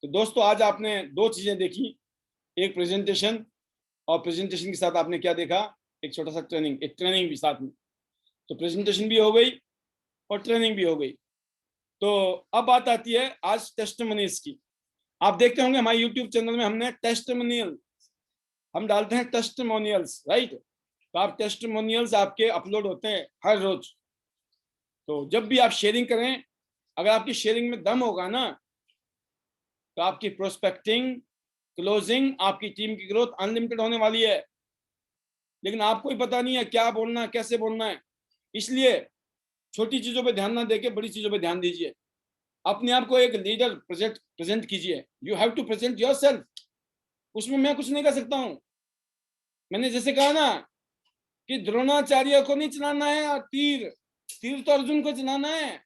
तो दोस्तों आज आपने दो चीजें देखी, एक प्रेजेंटेशन और प्रेजेंटेशन के साथ आपने क्या देखा, एक छोटा सा ट्रेनिंग, एक ट्रेनिंग भी साथ में। तो प्रेजेंटेशन भी हो गई और ट्रेनिंग भी हो गई। तो अब बात आती है आज टेस्टिमोनियल्स की। आप देखते होंगे हमारे यूट्यूब चैनल में हमने टेस्टिमोनियल हम डालते हैं, टेस्टिमोनियल्स, राइट। तो आप टेस्टिमोनियल्स आपके अपलोड होते हैं हर रोज। तो जब भी आप शेयरिंग करें, अगर आपकी शेयरिंग में दम होगा ना, तो आपकी प्रोस्पेक्टिंग, क्लोजिंग, आपकी टीम की ग्रोथ अनलिमिटेड होने वाली है। लेकिन आपको ही पता नहीं है क्या बोलना है, कैसे बोलना है। इसलिए छोटी चीजों पे ध्यान ना देके बड़ी चीजों पे ध्यान दीजिए। अपने आप को एक लीडर प्रेजेंट कीजिए। You have to present yourself. उसमें मैं कुछ नहीं कर सकता हूं। मैंने जैसे कहा ना कि द्रोणाचार्य को नहीं चलाना है, और तीर तीर तो अर्जुन को चलाना है।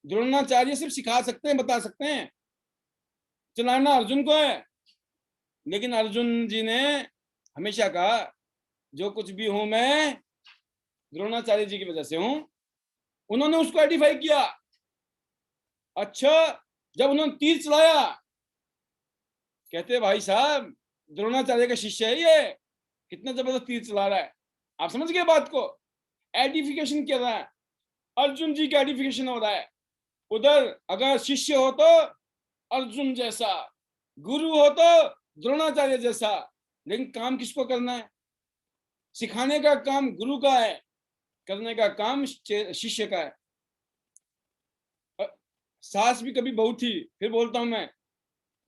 द्रोणाचार्य सिर्फ सिखा सकते हैं, बता सकते हैं, चलाना अर्जुन को है। लेकिन अर्जुन जी ने हमेशा कहा जो कुछ भी हूं मैं द्रोणाचार्य जी की वजह से हूं। उन्होंने उसको आइडेंटिफाई किया। अच्छा, जब उन्होंने तीर चलाया, कहते भाई साहब द्रोणाचार्य का शिष्य है ये, कितना जबरदस्त तीर चला रहा है। आप समझ गए बात को। आइडेंटिफिकेशन कर रहा है, अर्जुन जी का आइडेंटिफिकेशन हो रहा है। उधर अगर शिष्य हो तो अर्जुन जैसा, गुरु हो तो द्रोणाचार्य जैसा। लेकिन काम किसको करना है? सिखाने का काम गुरु का है, करने का काम शिष्य का है। सास भी कभी बहू थी। फिर बोलता हूं मैं,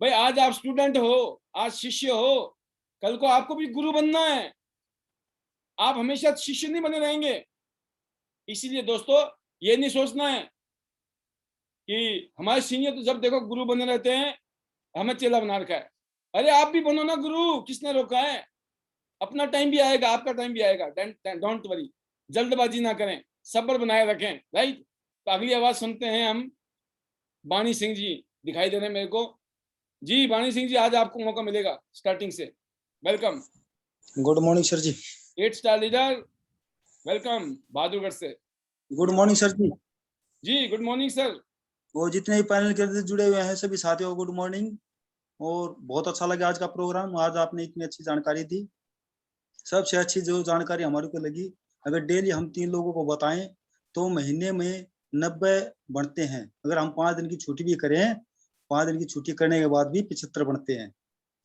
भाई आज आप स्टूडेंट हो, आज शिष्य हो, कल को आपको भी गुरु बनना है। आप हमेशा शिष्य नहीं बने रहेंगे। इसीलिए दोस्तों ये नहीं सोचना है कि हमारे सीनियर तो जब देखो गुरु बने रहते हैं, हमें चेला बना रखा है। अरे आप भी बनो ना गुरु, किसने रोका है? अपना टाइम भी आएगा, आपका टाइम भी आएगा। डोंट वरी, जल्दबाजी ना करें, सब्र बनाए रखें, राइट। तो अगली आवाज सुनते हैं हम। बाणी सिंह जी दिखाई दे रहे हैं मेरे को। जी बाणी सिंह जी, आज आपको मौका मिलेगा स्टार्टिंग से। वेलकम। गुड मॉर्निंग सर जी। 8 स्टार लीडर, वेलकम बहादुरगढ़ से। गुड मॉर्निंग सर जी। जी गुड मॉर्निंग सर। वो जितने भी पैनल के जुड़े हुए हैं सभी साथियों को गुड मॉर्निंग। और बहुत अच्छा लगा आज का प्रोग्राम। आज आपने इतनी अच्छी जानकारी दी। सबसे अच्छी जो जानकारी हमारे को लगी, अगर डेली हम 3 लोगों को बताएं तो महीने में 90 बढ़ते हैं। अगर हम 5 दिन की छुट्टी भी करें, 5 दिन की छुट्टी करने के बाद भी 75 बढ़ते हैं।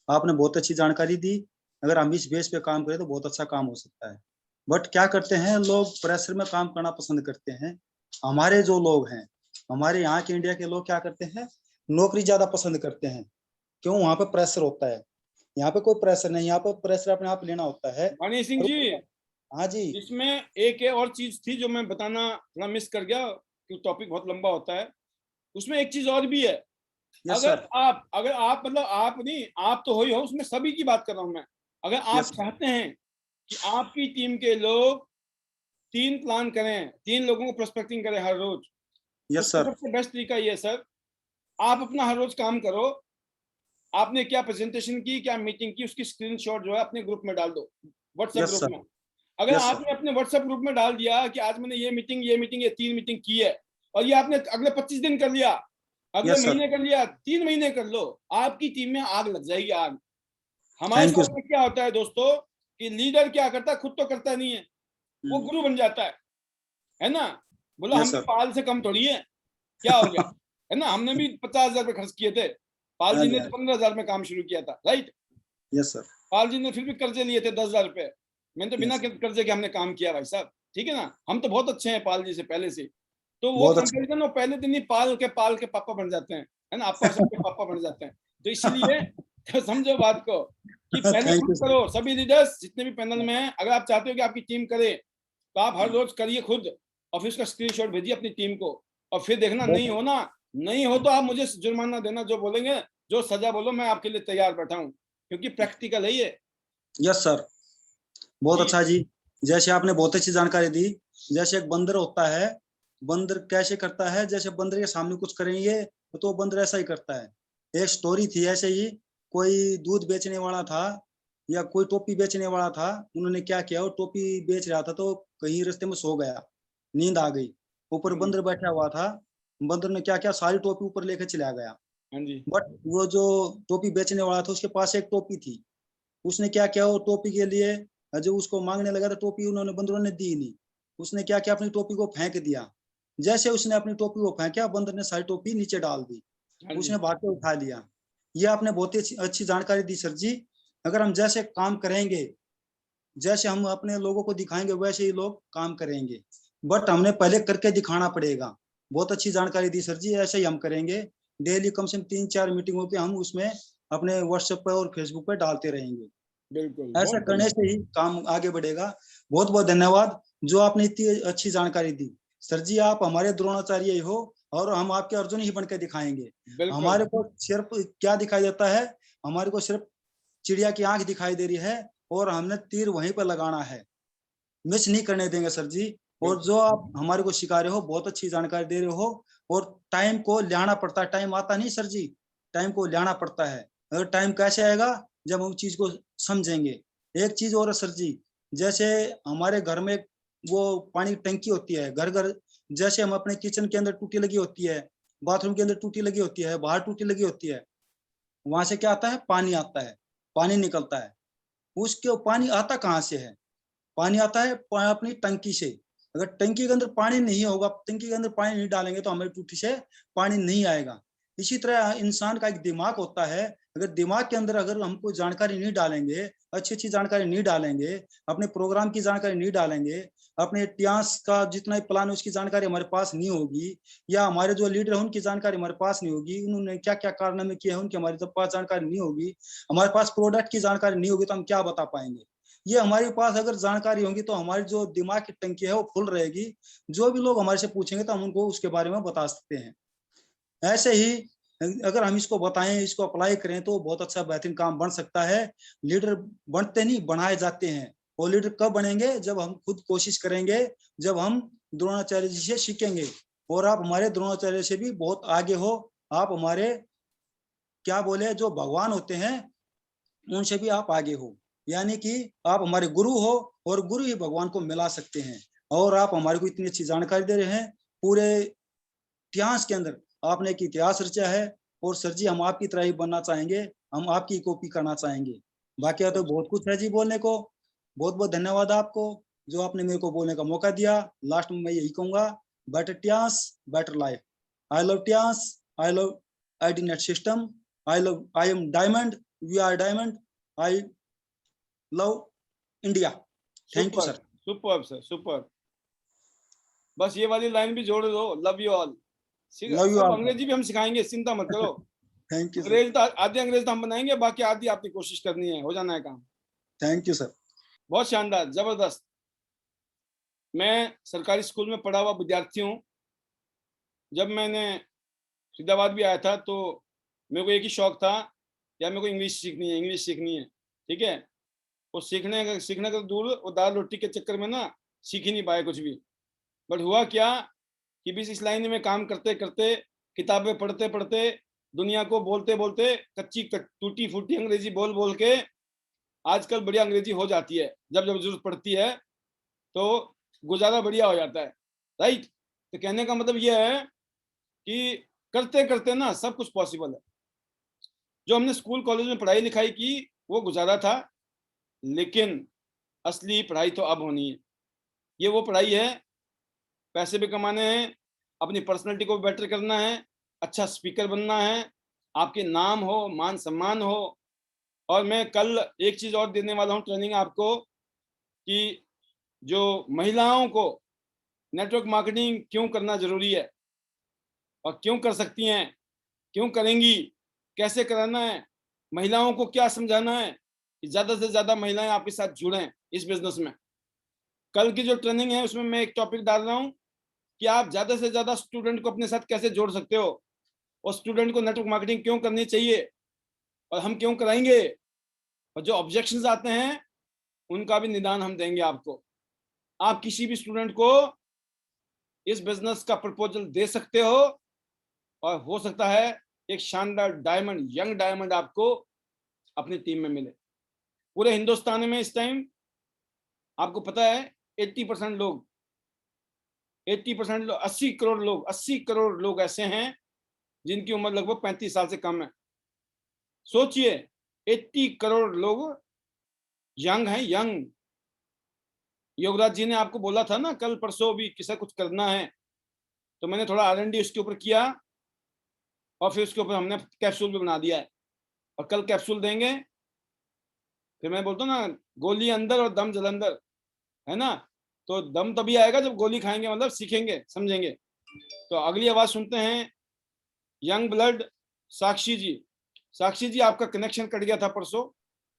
आपने बहुत अच्छी जानकारी दी। अगर हम इस बेस पे काम करें तो बहुत अच्छा काम हो सकता है। बट क्या करते हैं लोग, प्रेशर में काम करना पसंद करते हैं। हमारे जो लोग हैं, हमारे यहाँ के इंडिया के लोग क्या करते हैं, नौकरी ज्यादा पसंद करते हैं। क्यों? वहां पे प्रेशर होता है। यहाँ पे कोई प्रेशर नहीं, यहाँ पे प्रेशर अपने आप लेना होता है। बाणी सिंह जी, हाँ जी। इसमें एक और चीज थी जो मैं बताना थोड़ा मिस कर गया, क्योंकि टॉपिक बहुत लंबा होता है। उसमें एक चीज और भी है। Yes sir. अगर आप मतलब आप नहीं, आप तो हो ही हो, उसमें सभी की बात कर रहा हूं मैं। अगर आप यस चाहते हैं कि आपकी टीम के लोग 3 प्लान करें, 3 लोगों को प्रोस्पेक्टिंग करें हर रोज, यस उसका सर। सबसे बेस्ट तरीका ये है सर, आप अपना हर रोज काम करो। आपने क्या प्रेजेंटेशन की, क्या मीटिंग की, उसकी स्क्रीनशॉट जो है अपने ग्रुप में डाल दो, व्हाट्सएप यस ग्रुप सर। में। अगर यस सर। आपने अपने व्हाट्सएप ग्रुप में डाल दिया कि आज मैंने ये मीटिंग, ये 3 मीटिंग की है, और ये आपने अगले 25 दिन कर लिया, अगले यस सर। महीने कर लिया, 3 महीने कर लो, आपकी टीम में आग लग जाएगी, आग। हमारे थैंक यू साथ सर। में क्या होता है दोस्तों कि लीडर क्या करता है, खुद तो करता नहीं है, वो गुरु बन जाता है ना। बोला हम यस भी सर। पाल से कम थोड़ी है, क्या हो गया, है ना। हमने भी 50,000 रुपये खर्च किए थे, पाल हाँ जी जी, ने हाँ तो जी। 15,000 में काम शुरू किया था, right. Yes sir. Pal ji ने फिर भी कर्जे लिए थे 10,000 रुपये। मैंने तो बिना यस। कर्जे के हमने काम किया भाई साहब, ठीक है ना। हम तो बहुत अच्छे हैं पाल जी से पहले से। तो वो बहुत अच्छा। कंपेरिजन वो पहले दिन ही पाल के पापा बन जाते हैं, है ना, आपका सबके पापा बन जाते हैं। तो इसलिए तो समझो बात को कि पहले थैंक खुद यू सर। करो। सभी लीडर्स जितने भी पैनल में हैं, अगर आप चाहते हो कि आपकी टीम करे, तो आप हर रोज करिए खुद, और फिर उसका स्क्रीनशॉट भेजिए अपनी टीम को। और फिर देखना नहीं हो ना, नहीं हो तो आप मुझे जुर्माना देना, जो बोलेंगे, जो सजा बोलो, मैं आपके लिए तैयार बैठा हूँ, क्योंकि प्रैक्टिकल है ये। Yes sir. बहुत जी अच्छा जी। जैसे आपने बहुत अच्छी जानकारी दी। जैसे एक बंदर होता है, बंदर कैसे करता है, जैसे बंदर के सामने कुछ करेंगे तो बंदर ऐसा ही करता है। एक स्टोरी थी ऐसे ही। कोई दूध बेचने वाला था या कोई टोपी बेचने वाला था। उन्होंने क्या किया, वो टोपी बेच रहा था तो कहीं रास्ते में सो गया, नींद आ गई। ऊपर बंदर बैठा हुआ था। बंदर ने क्या किया, सारी टोपी ऊपर लेकर चला गया। हाँ जी, बट वो जो टोपी बेचने वाला था उसके पास एक टोपी थी, उसने क्या किया, वो टोपी के लिए जो उसको मांगने लगा था टोपी, उन्होंने बंदरों ने दी नहीं। उसने क्या किया, अपनी टोपी को फेंक दिया। जैसे उसने अपनी टोपी को फेंका, बंदर ने सारी टोपी नीचे डाल दी, हाँ उसने जी, भाग के उठा लिया। ये आपने बहुत ही अच्छी जानकारी दी सर जी। अगर हम जैसे काम करेंगे, जैसे हम अपने लोगों को दिखाएंगे, वैसे ही लोग काम करेंगे, बट हमने पहले करके दिखाना पड़ेगा। बहुत अच्छी जानकारी दी सर जी, ऐसे ही हम करेंगे। डेली कम से कम 3-4 मीटिंगों पे हम उसमें अपने व्हाट्सएप पे और फेसबुक पे डालते रहेंगे। बिल्कुल, ऐसा बहुत करने बढ़िया। से ही काम आगे बढ़ेगा। बहुत बहुत धन्यवाद जो आपने इतनी अच्छी जानकारी दी सर जी। आप हमारे द्रोणाचार्य ही हो और हम आपके अर्जुन ही बन के दिखाएंगे। बिल्कुल, हमारे को सिर्फ क्या दिखाई देता है, हमारे को सिर्फ चिड़िया की आंख दिखाई दे रही है और हमने तीर वहीं पर लगाना है, मिस नहीं करने देंगे सर जी। और बिल्कुल, जो आप हमारे को सिखा रहे हो, बहुत अच्छी जानकारी दे रहे हो। और टाइम को लाना पड़ता है, टाइम आता नहीं सर जी, टाइम को लाना पड़ता है। अगर टाइम कैसे आएगा, जब हम चीज को समझेंगे। एक चीज और है सर जी, जैसे हमारे घर में वो पानी की टंकी होती है, घर घर, जैसे हम अपने किचन के अंदर टूटी लगी होती है, बाथरूम के अंदर टूटी लगी होती है, बाहर टूटी लगी होती है, वहां से क्या आता है, पानी आता है, पानी निकलता है। उसके पानी आता कहाँ से है, पानी आता है अपनी टंकी से। अगर टंकी के अंदर पानी नहीं होगा, टंकी के अंदर पानी नहीं डालेंगे तो हमारी टूटी से पानी नहीं आएगा। इसी तरह इंसान का एक दिमाग होता है, अगर दिमाग के अंदर अगर हम कोई जानकारी नहीं डालेंगे, अच्छी अच्छी जानकारी नहीं डालेंगे, अपने प्रोग्राम की जानकारी नहीं डालेंगे, अपने इतिहास का जितना भी प्लान है उसकी जानकारी हमारे पास नहीं होगी, या हमारे जो लीडर है उनकी जानकारी हमारे पास नहीं होगी, उन्होंने क्या क्या कारनामे किए हैं उनकी हमारे पास जानकारी नहीं होगी, हमारे पास प्रोडक्ट की जानकारी नहीं होगी, तो हम क्या बता पाएंगे। ये हमारे पास अगर जानकारी होगी तो हमारी जो दिमाग की टंकी है वो फुल रहेगी। जो भी लोग हमारे से पूछेंगे तो हम उनको उसके बारे में बता सकते हैं। ऐसे ही अगर हम इसको बताएं, इसको अप्लाई करें तो बहुत अच्छा बेहतरीन काम बन सकता है। लीडर बनते नहीं, बनाए जाते हैं। और लीडर कब बनेंगे, जब हम खुद कोशिश करेंगे, जब हम द्रोणाचार्य जी से सीखेंगे। और आप हमारे द्रोणाचार्य से भी बहुत आगे हो। आप हमारे क्या बोले, जो भगवान होते हैं उनसे भी आप आगे हो। यानी कि आप हमारे गुरु हो और गुरु ही भगवान को मिला सकते हैं। और आप हमारे को इतनी अच्छी जानकारी दे रहे हैं। पूरे इतिहास के अंदर आपने एक इतिहास रचा है। और सर जी हम आपकी तरह ही बनना चाहेंगे, हम आपकी कॉपी करना चाहेंगे। बाकी तो बहुत कुछ है जी बोलने को। बहुत बहुत धन्यवाद आपको जो आपने मेरे को बोलने का मौका दिया। लास्ट में मैं यही कहूंगा, better Tians better life. I love Tians, I love ID net system, I am diamond, we are diamond, I love India. Thank you super, sir. Super sir, super. बस ये वाली लाइन भी जोड़ दो, love you all. Love you अब all अंग्रेजी भी हम सिखाएंगे, चिंता मत करो। सर। Thank you sir. अंग्रेज तो आधी अंग्रेज तो हम बनाएंगे, बाकी आधी आपकी कोशिश करनी है, हो जाना है काम। Thank you sir. बहुत शानदार, जबरदस्त। मैं सरकारी स्कूल में पढ़ा हुआ विद्यार्थी हूँ। जब मैंने फरीदाबाद भी आया था तो मेरे को एक ही शौक था, या मेरे को इंग्लिश सीखनी है, इंग्लिश सीखनी है। ठीक है, वो सीखने का दूर, वो दाल रोटी के चक्कर में ना सीख ही नहीं पाए कुछ भी। बट हुआ क्या कि बीच इस लाइन में काम करते करते, किताबें पढ़ते पढ़ते, दुनिया को बोलते बोलते, कच्ची टूटी फूटी अंग्रेजी बोल बोल के आजकल बढ़िया अंग्रेजी हो जाती है। जब जब जरूरत पड़ती है तो गुजारा बढ़िया हो जाता है। राइट। तो कहने का मतलब यह है कि करते करते ना सब कुछ पॉसिबल है। जो हमने स्कूल कॉलेज में पढ़ाई लिखाई की वो गुजारा था, लेकिन असली पढ़ाई तो अब होनी है। ये वो पढ़ाई है, पैसे भी कमाने हैं, अपनी पर्सनैलिटी को बेटर करना है, अच्छा स्पीकर बनना है, आपके नाम हो, मान सम्मान हो। और मैं कल एक चीज और देने वाला हूँ ट्रेनिंग आपको, कि जो महिलाओं को नेटवर्क मार्केटिंग क्यों करना जरूरी है और क्यों कर सकती हैं, क्यों करेंगी, कैसे कराना है, महिलाओं को क्या समझाना है कि ज्यादा से ज्यादा महिलाएं आपके साथ जुड़ें इस बिजनेस में। कल की जो ट्रेनिंग है उसमें मैं एक टॉपिक डाल रहा हूं कि आप ज्यादा से ज्यादा स्टूडेंट को अपने साथ कैसे जोड़ सकते हो, और स्टूडेंट को नेटवर्क मार्केटिंग क्यों करनी चाहिए और हम क्यों कराएंगे, और जो ऑब्जेक्शंस आते हैं उनका भी निदान हम देंगे आपको। आप किसी भी स्टूडेंट को इस बिजनेस का प्रपोजल दे सकते हो, और हो सकता है एक शानदार डायमंड, यंग डायमंड आपको अपनी टीम में मिले। पूरे हिंदुस्तान में इस टाइम आपको पता है 80% लोग, 80% लोग, 80 करोड़ लोग, 80 करोड़ लोग ऐसे हैं जिनकी उम्र लगभग 35 साल से कम है। सोचिए 80 करोड़ लोग यंग हैं, यंग। योगराज जी ने आपको बोला था ना कल परसों भी किसी कुछ करना है, तो मैंने थोड़ा R&D उसके ऊपर किया और फिर उसके ऊपर हमने कैप्सूल भी बना दिया है और कल कैप्सूल देंगे। फिर मैं बोलता हूँ ना, गोली अंदर और दम जलंधर, है ना। तो दम तभी आएगा जब गोली खाएंगे, मतलब सीखेंगे, समझेंगे। तो अगली आवाज सुनते हैं, यंग ब्लड साक्षी जी। साक्षी जी, आपका कनेक्शन कट गया था परसों,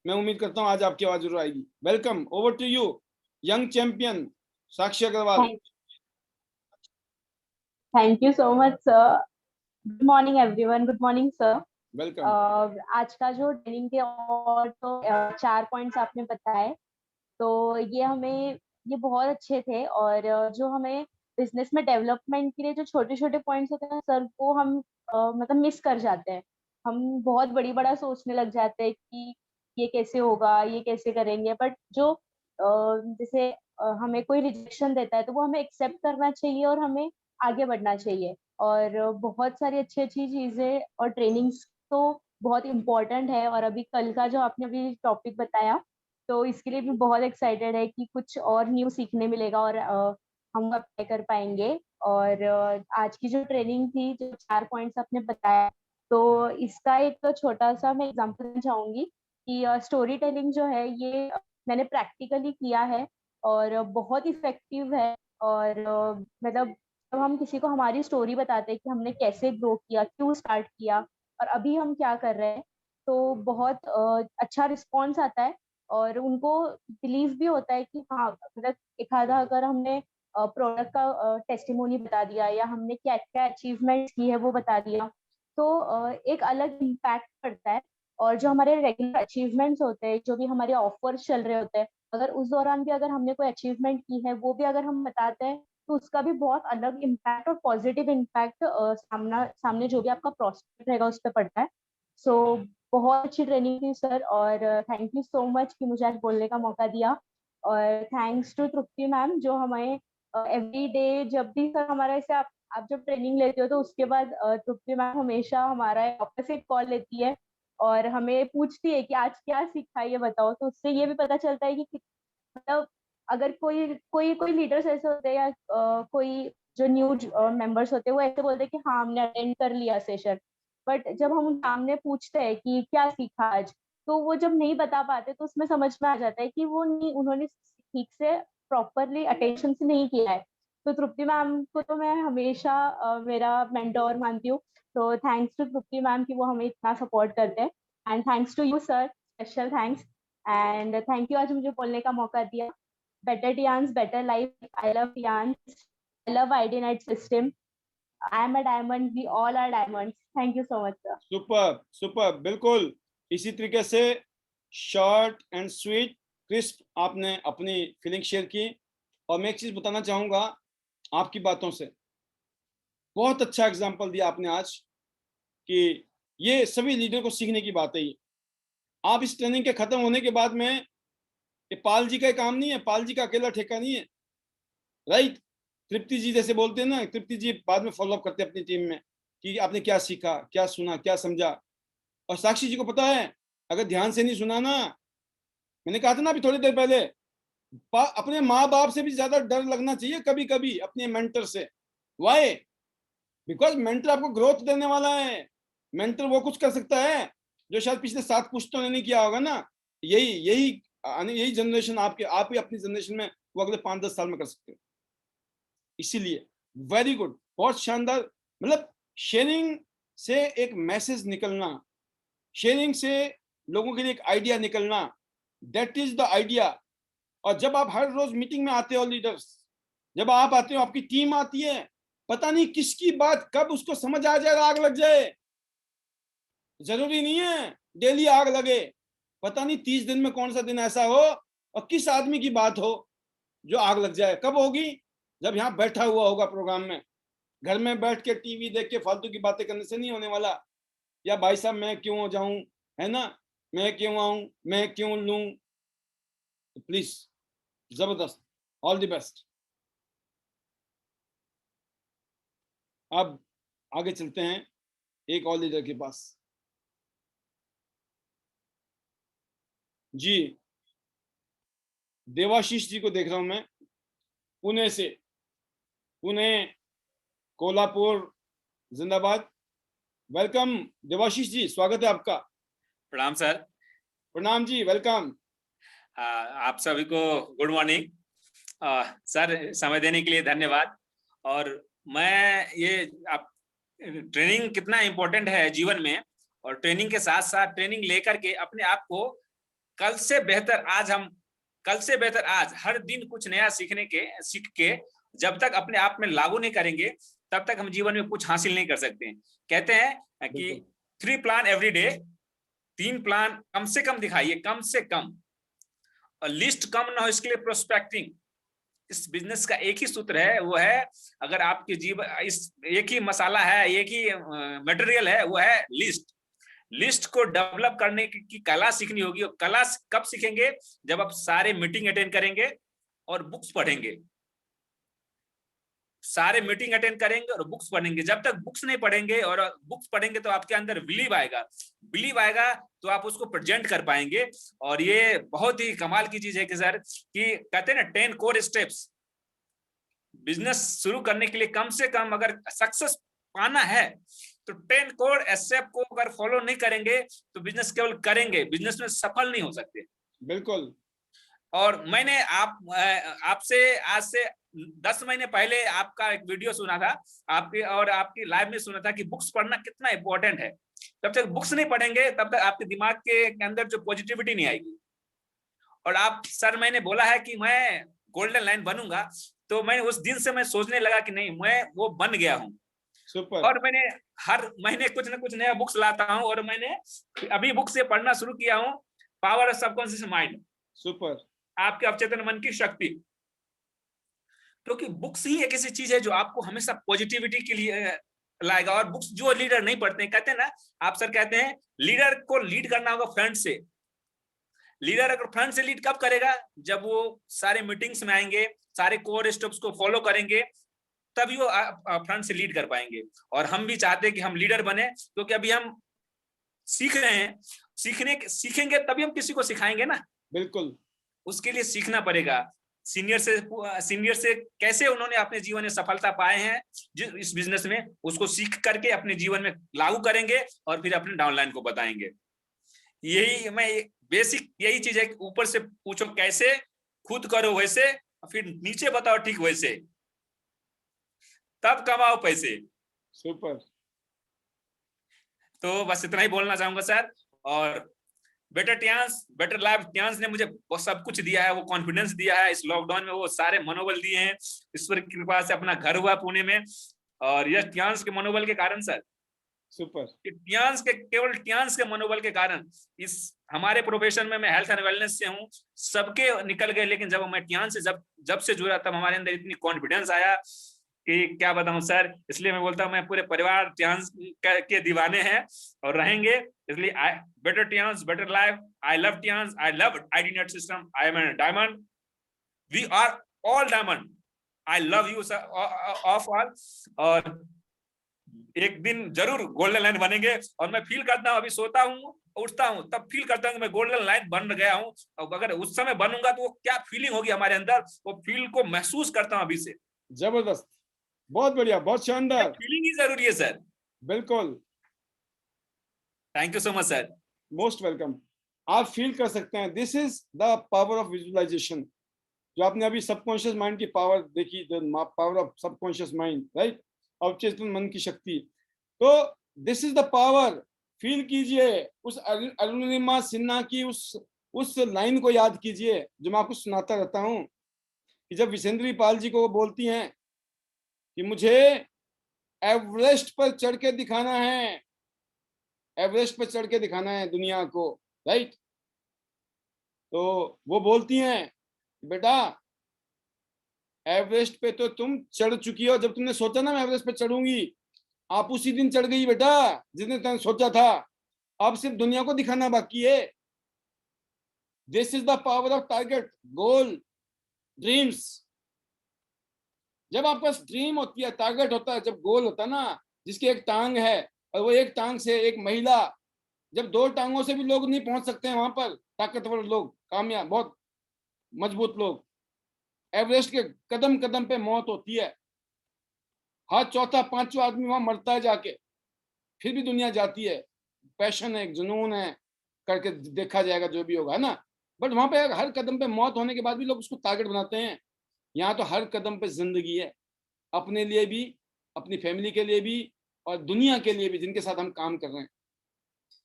मैं उम्मीद करता हूँ आज आपकी आवाज जरूर आएगी। Welcome, over to you young champion Sakshi Agrawal. Thank you so much sir. Good morning everyone. Good morning sir. Welcome. आज का जो ट्रेनिंग के और तो 4 पॉइंट्स आपने बताए, तो ये बहुत अच्छे थे। और जो हमें बिजनेस में डेवलपमेंट के लिए जो छोटे छोटे पॉइंट्स होते हैं सर, वो हम मतलब मिस कर जाते हैं। हम बहुत बड़ा सोचने लग जाते हैं कि ये कैसे होगा, ये कैसे करेंगे। बट जो जैसे हमें कोई रिजेक्शन देता है तो वो हमें एक्सेप्ट करना चाहिए और हमें आगे बढ़ना चाहिए। और बहुत सारी अच्छी अच्छी चीजें और ट्रेनिंग्स तो बहुत इम्पोर्टेंट है। और अभी कल का जो आपने अभी टॉपिक बताया, तो इसके लिए भी बहुत एक्साइटेड है कि कुछ और न्यू सीखने मिलेगा और हम अप्लाई कर पाएंगे। और आज की जो ट्रेनिंग थी, जो 4 पॉइंट्स आपने बताया, तो इसका एक छोटा सा मैं एग्जांपल देना चाहूंगी कि स्टोरी टेलिंग जो है ये मैंने प्रैक्टिकली किया है और बहुत इफेक्टिव है। और मतलब जब हम किसी को हमारी स्टोरी बताते हैं कि हमने कैसे ग्रो किया, क्यों स्टार्ट किया और अभी हम क्या कर रहे हैं, तो बहुत अच्छा रिस्पॉन्स आता है। और उनको बिलीव भी होता है कि हाँ, मतलब एक आधा अगर हमने प्रोडक्ट का टेस्टिमोनी बता दिया या हमने क्या क्या अचीवमेंट की है वो बता दिया, तो एक अलग इम्पैक्ट पड़ता है। और जो हमारे रेगुलर अचीवमेंट्स होते हैं, जो भी हमारे ऑफर्स चल रहे होते हैं, अगर उस दौरान भी अगर हमने कोई अचीवमेंट की है वो भी अगर हम बताते हैं, तो उसका भी बहुत अलग इम्पैक्ट और पॉजिटिव इम्पैक्ट सामने जो भी आपका प्रोस्पेक्ट रहेगा उस पर पड़ता है। सो बहुत अच्छी ट्रेनिंग थी सर, और थैंक यू सो मच कि मुझे आज बोलने का मौका दिया। और थैंक्स टू तृप्ति मैम, जो हमें एवरी डे जब भी सर हमारा ऐसे आप जब ट्रेनिंग लेते हो तो उसके बाद तृप्ति मैम हमेशा हमारा ऑफिस से कॉल लेती है और हमें पूछती है कि आज क्या सीखा ये बताओ। तो उससे ये भी पता चलता है कि मतलब अगर कोई कोई कोई लीडर्स ऐसे होते हैं या कोई जो न्यू मेंबर्स होते हैं वो ऐसे बोलते हैं कि हाँ हमने अटेंड कर लिया सेशन, बट जब हम सामने पूछते हैं कि क्या सीखा आज, तो वो जब नहीं बता पाते तो उसमें समझ में आ जाता है कि वो नहीं, उन्होंने ठीक से प्रॉपरली अटेंशन से नहीं किया है। तो तृप्ति मैम को तो मैं हमेशा मेरा मेंटोर मानती हूँ। तो थैंक्स टू तृप्ति मैम कि वो हमें इतना सपोर्ट करते हैं। And thanks to you sir, special thanks. And thank you आज मुझे बोलने का मौका दिया। Better Tians, better life. I love Tians, I love ID net system. I am a diamond, we all are diamonds. Thank you so much sir. Super super, बिल्कुल इसी तरीके से शॉर्ट एंड स्वीट क्रिस्प आपने अपनी feeling share की। और मैं एक चीज बताना चाहूंगा आपकी बातों से, बहुत अच्छा एग्जांपल दिया आपने आज कि ये सभी लीडर को सीखने की बात है। ये आप इस ट्रेनिंग के खत्म होने के बाद में, ये पाल जी का काम नहीं है, पाल जी का अकेला ठेका नहीं है, राइट। तृप्ति जी जैसे बोलते हैं ना, तृप्ति जी बाद में फॉलो अप करते हैं अपनी टीम में कि आपने क्या सीखा, क्या सुना, क्या समझा। और साक्षी जी को पता है, अगर ध्यान से नहीं सुना ना, मैंने कहा था ना अभी थोड़ी देर पहले, अपने माँ बाप से भी ज्यादा डर लगना चाहिए कभी कभी अपने मेंटर से। वाई? बिकॉज मेंटर आपको ग्रोथ देने वाला है। मेंटर वो कुछ कर सकता है जो शायद पिछले 7 पुश्तों ने नहीं किया होगा ना। यही यही यही जनरेशन आपके, आप ही अपनी जनरेशन में वो अगले 5-10 साल में कर सकते हो। इसीलिए वेरी गुड, बहुत शानदार। मतलब शेयरिंग से एक मैसेज निकलना, शेयरिंग से लोगों के लिए एक आइडिया निकलना, दैट इज द आइडिया। और जब आप हर रोज मीटिंग में आते हो लीडर्स, जब आप आते हो, आपकी टीम आती है, पता नहीं किसकी बात कब उसको समझ आ जाएगा, आग लग जाए। जरूरी नहीं है डेली आग लगे, पता नहीं 30 दिन में कौन सा दिन ऐसा हो और किस आदमी की बात हो जो आग लग जाए। कब होगी? जब यहाँ बैठा हुआ होगा प्रोग्राम में। घर में बैठ के टीवी देख के फालतू की बातें करने से नहीं होने वाला। या भाई साहब मैं क्यों जाऊं, है ना, मैं क्यों आऊं, मैं क्यों लूं। तो प्लीज, जबरदस्त, ऑल द बेस्ट। अब आगे चलते हैं। एक और लीडर के पास। जी, देवाशीष जी को देख रहा हूं मैं, पुणे से। पुणे, कोल्हापुर, जिंदाबाद। वेलकम देवाशीष जी, स्वागत है आपका। प्रणाम सर। प्रणाम जी, वेलकम। आप सभी को गुड मॉर्निंग। सर, समय देने के लिए धन्यवाद। और मैं ये आप ट्रेनिंग कितना इम्पोर्टेंट है जीवन में, और ट्रेनिंग के साथ साथ ट्रेनिंग लेकर के अपने आप को कल से बेहतर आज हर दिन कुछ नया सीख के जब तक अपने आप में लागू नहीं करेंगे तब तक हम जीवन में कुछ हासिल नहीं कर सकते। कहते हैं कि 3 प्लान एवरी डे, 3 प्लान कम से कम दिखाइए, कम से कम। और लिस्ट कम ना हो इसके लिए प्रोस्पेक्टिंग। इस बिजनेस का एक ही सूत्र है, वो है, अगर आपके जीवन इस एक ही मसाला है, एक ही मटेरियल है, वो है लिस्ट। लिस्ट को डेवलप करने की कला सीखनी होगी। और कला कब सीखेंगे? जब आप सारे मीटिंग अटेंड करेंगे और बुक्स पढ़ेंगे। सारे मीटिंग अटेंड करेंगे और बुक्स पढ़ेंगे। जब तक बुक्स नहीं पढ़ेंगे और बुक्स पढ़ेंगे तो आपके अंदर बिलीव आएगा तो आप उसको प्रेजेंट कर पाएंगे। और ये बहुत ही कमाल की चीज है कि सर, कि कहते हैं ना 10 कोर स्टेप्स। बिजनेस शुरू करने के लिए कम से कम अगर सक्सेस पाना है तो 10 कोर स्टेप को अगर फॉलो नहीं करेंगे तो बिजनेस केवल करेंगे, बिजनेस में सफल नहीं हो सकते। बिल्कुल। और मैंने आपसे आज से 10 महीने पहले आपका एक वीडियो सुना था, आपकी लाइव में सुना था कि बुक्स पढ़ना कितना इंपॉर्टेंट है। जब तक बुक्स नहीं पढ़ेंगे तब तक आपके दिमाग के अंदर जो पॉजिटिविटी नहीं आएगी। और आप सर, मैंने बोला है कि मैं गोल्डन लाइन बनूंगा, तो मैं उस दिन से मैं सोचने लगा कि नहीं, मैं वो बन गया हूँ। सुपर। और मैंने हर महीने कुछ ना कुछ नया बुक्स लाता हूँ। और मैंने अभी बुक से पढ़ना शुरू किया हूँ, power of subconscious mind. Super. आपके अवचेतन मन की शक्ति। क्योंकि बुक्स ही एक ऐसी चीज है जो आपको हमेशा पॉजिटिविटी के लिए लाएगा। और बुक्स जो लीडर नहीं पढ़ते हैं, कहते हैं ना, आप सर कहते हैं लीडर को लीड करना होगा फ्रंट से। लीडर अगर फ्रंट से लीड कब करेगा? जब वो सारे मीटिंग्स में आएंगे, सारे कोर स्टेप्स को फॉलो करेंगे, तभी वो फ्रंट से लीड कर पाएंगे। और हम भी चाहते हैं कि हम लीडर बने, क्योंकि अभी हम सीख रहे हैं। सीखेंगे तभी हम किसी को सिखाएंगे ना। बिल्कुल। उसके लिए सीखना पड़ेगा। सीनियर से कैसे उन्होंने अपने जीवन में सफलता पाए हैं इस बिजनेस में, उसको सीख करके अपने जीवन में लागू करेंगे और फिर अपने डाउनलाइन को बताएंगे। यही मैं बेसिक यही चीज है। ऊपर से पूछो कैसे, खुद करो वैसे, फिर नीचे बताओ ठीक वैसे, तब कमाओ पैसे। सुपर। तो बस इतना ही बोलना चाहूंगा सर। और better Tians, better life Tiens ने मुझे सब कुछ दिया है, वो कॉन्फिडेंस दिया है इस लॉकडाउन में, वो सारे मनोबल दिए हैं। ईश्वर की कृपा से अपना घर हुआ पुणे में, और यह टियांस के मनोबल के कारण सर। सुपर। केवल टियांस के मनोबल के कारण इस हमारे प्रोफेशन में, मैं हेल्थ एंड वेलनेस से हूँ, सबके निकल गए। लेकिन जब मैं टियांस से जब से जुड़ा, तब हमारे अंदर इतनी कॉन्फिडेंस आया कि क्या बताऊं सर। इसलिए मैं बोलता हूं, मैं पूरे परिवार टियांस के दीवाने हैं और रहेंगे। इसलिए better Tians, better life. I love Tians, I love ID net system, I am a diamond, we are all diamond. I love you sir of all. और एक दिन जरूर गोल्डन लाइन बनेंगे। और मैं फील करता हूँ, अभी सोता हूँ, उठता हूँ, तब फील करता हूँ कि मैं गोल्डन लाइन बन गया हूँ। और अगर उस समय बनूंगा तो वो क्या फीलिंग होगी हमारे अंदर, वो फील को महसूस करता हूँ अभी से। जबरदस्त, बहुत बढ़िया, बहुत शानदार। फीलिंग ही जरूरी है सर। बिल्कुल। Thank you so much sir. Most welcome. आप फील कर सकते हैं, this is the power of visualisation. जो आपने अभी सबकॉन्शियस माइंड की पावर देखी, the power of subconscious mind, right, अवचेतन मन की शक्ति। तो this is the power. Feel कीजिए उस अरुणिमा सिन्हा की उस लाइन को याद कीजिए जो मैं आपको सुनाता रहता हूँ, कि जब विसेंद्री पाल जी को वो बोलती हैं कि मुझे एवरेस्ट पर चढ़ के दिखाना है, एवरेस्ट पर चढ़ के दिखाना है दुनिया को, राइट। तो वो बोलती हैं, बेटा एवरेस्ट पे तो तुम चढ़ चुकी हो। जब तुमने सोचा ना मैं एवरेस्ट पे चढ़ूंगी, आप उसी दिन चढ़ गई बेटा जिसने तुमने सोचा था। अब सिर्फ दुनिया को दिखाना बाकी है। This is the power of target, goal, dreams. जब आपके पास ड्रीम होती है, टारगेट होता है, जब गोल होता है ना, जिसकी एक टांग है, और वो एक टांग से, एक महिला, जब 2 टांगों से भी लोग नहीं पहुंच सकते हैं वहां पर, ताकतवर लोग, कामयाब, बहुत मजबूत लोग, एवरेस्ट के कदम कदम पे मौत होती है, हर चौथा पांचवा आदमी वहां मरता है जाके, फिर भी दुनिया जाती है। पैशन है, जुनून है, करके देखा जाएगा जो भी होगा, है ना। बट वहां पे हर कदम पे मौत होने के बाद भी लोग उसको टारगेट बनाते हैं। यहाँ तो हर कदम पे जिंदगी है, अपने लिए भी, अपनी फैमिली के लिए भी, और दुनिया के लिए भी जिनके साथ हम काम कर रहे हैं।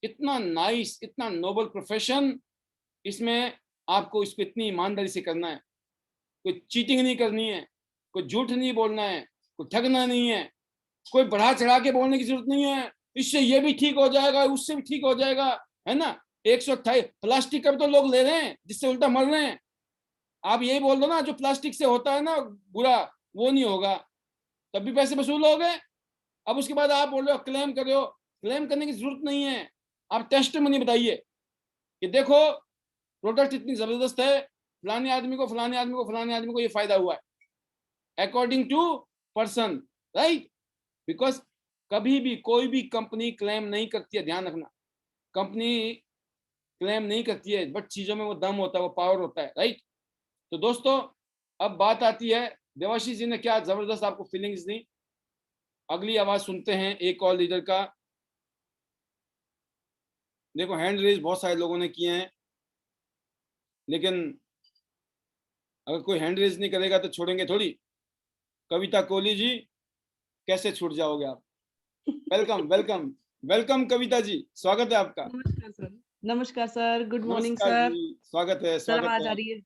इतना नाइस, इतना नोबल प्रोफेशन, इसमें आपको इसको इतनी ईमानदारी से करना है, कोई चीटिंग नहीं करनी है, कोई झूठ नहीं बोलना है, कोई ठगना नहीं है, कोई बढ़ा चढ़ा के बोलने की जरूरत नहीं है, इससे ये भी ठीक हो जाएगा, उससे भी ठीक हो जाएगा, है ना। 128 प्लास्टिक का तो लोग ले रहे हैं, जिससे उल्टा मर रहे हैं। आप यही बोल दो ना, जो प्लास्टिक से होता है ना बुरा, वो नहीं होगा, तब भी पैसे वसूल हो गए। अब उसके बाद आप बोल रहे हो क्लेम कर रहे हो, क्लेम करने की जरूरत नहीं है। आप टेस्ट मनी बताइए कि देखो प्रोडक्ट इतनी जबरदस्त है, फलाने आदमी को, फलाने आदमी को, फलाने आदमी को ये फायदा हुआ है, according to person, right. Because कभी भी कोई भी कंपनी क्लेम नहीं करती है, ध्यान रखना, कंपनी क्लेम नहीं करती है, बट चीजों में वो दम होता है, वो पावर होता है, राइट। तो दोस्तों, अब बात आती है, देवाशीष जी ने क्या जबरदस्त आपको फीलिंग्स दी। अगली आवाज सुनते हैं एक और लीडर का। देखो हैंड रेज बहुत सारे लोगों ने किए हैं, लेकिन अगर कोई हैंड रेज नहीं करेगा तो छोड़ेंगे थोड़ी। कविता कोहली जी, कैसे छूट जाओगे आप। Welcome welcome welcome Kavita ji, स्वागत है आपका। नमस्कार सर। नमस्कार सर, गुड मॉर्निंग नमस्कार सर। जी, स्वागत है, सर स्वागत आवाज आ है। रही है?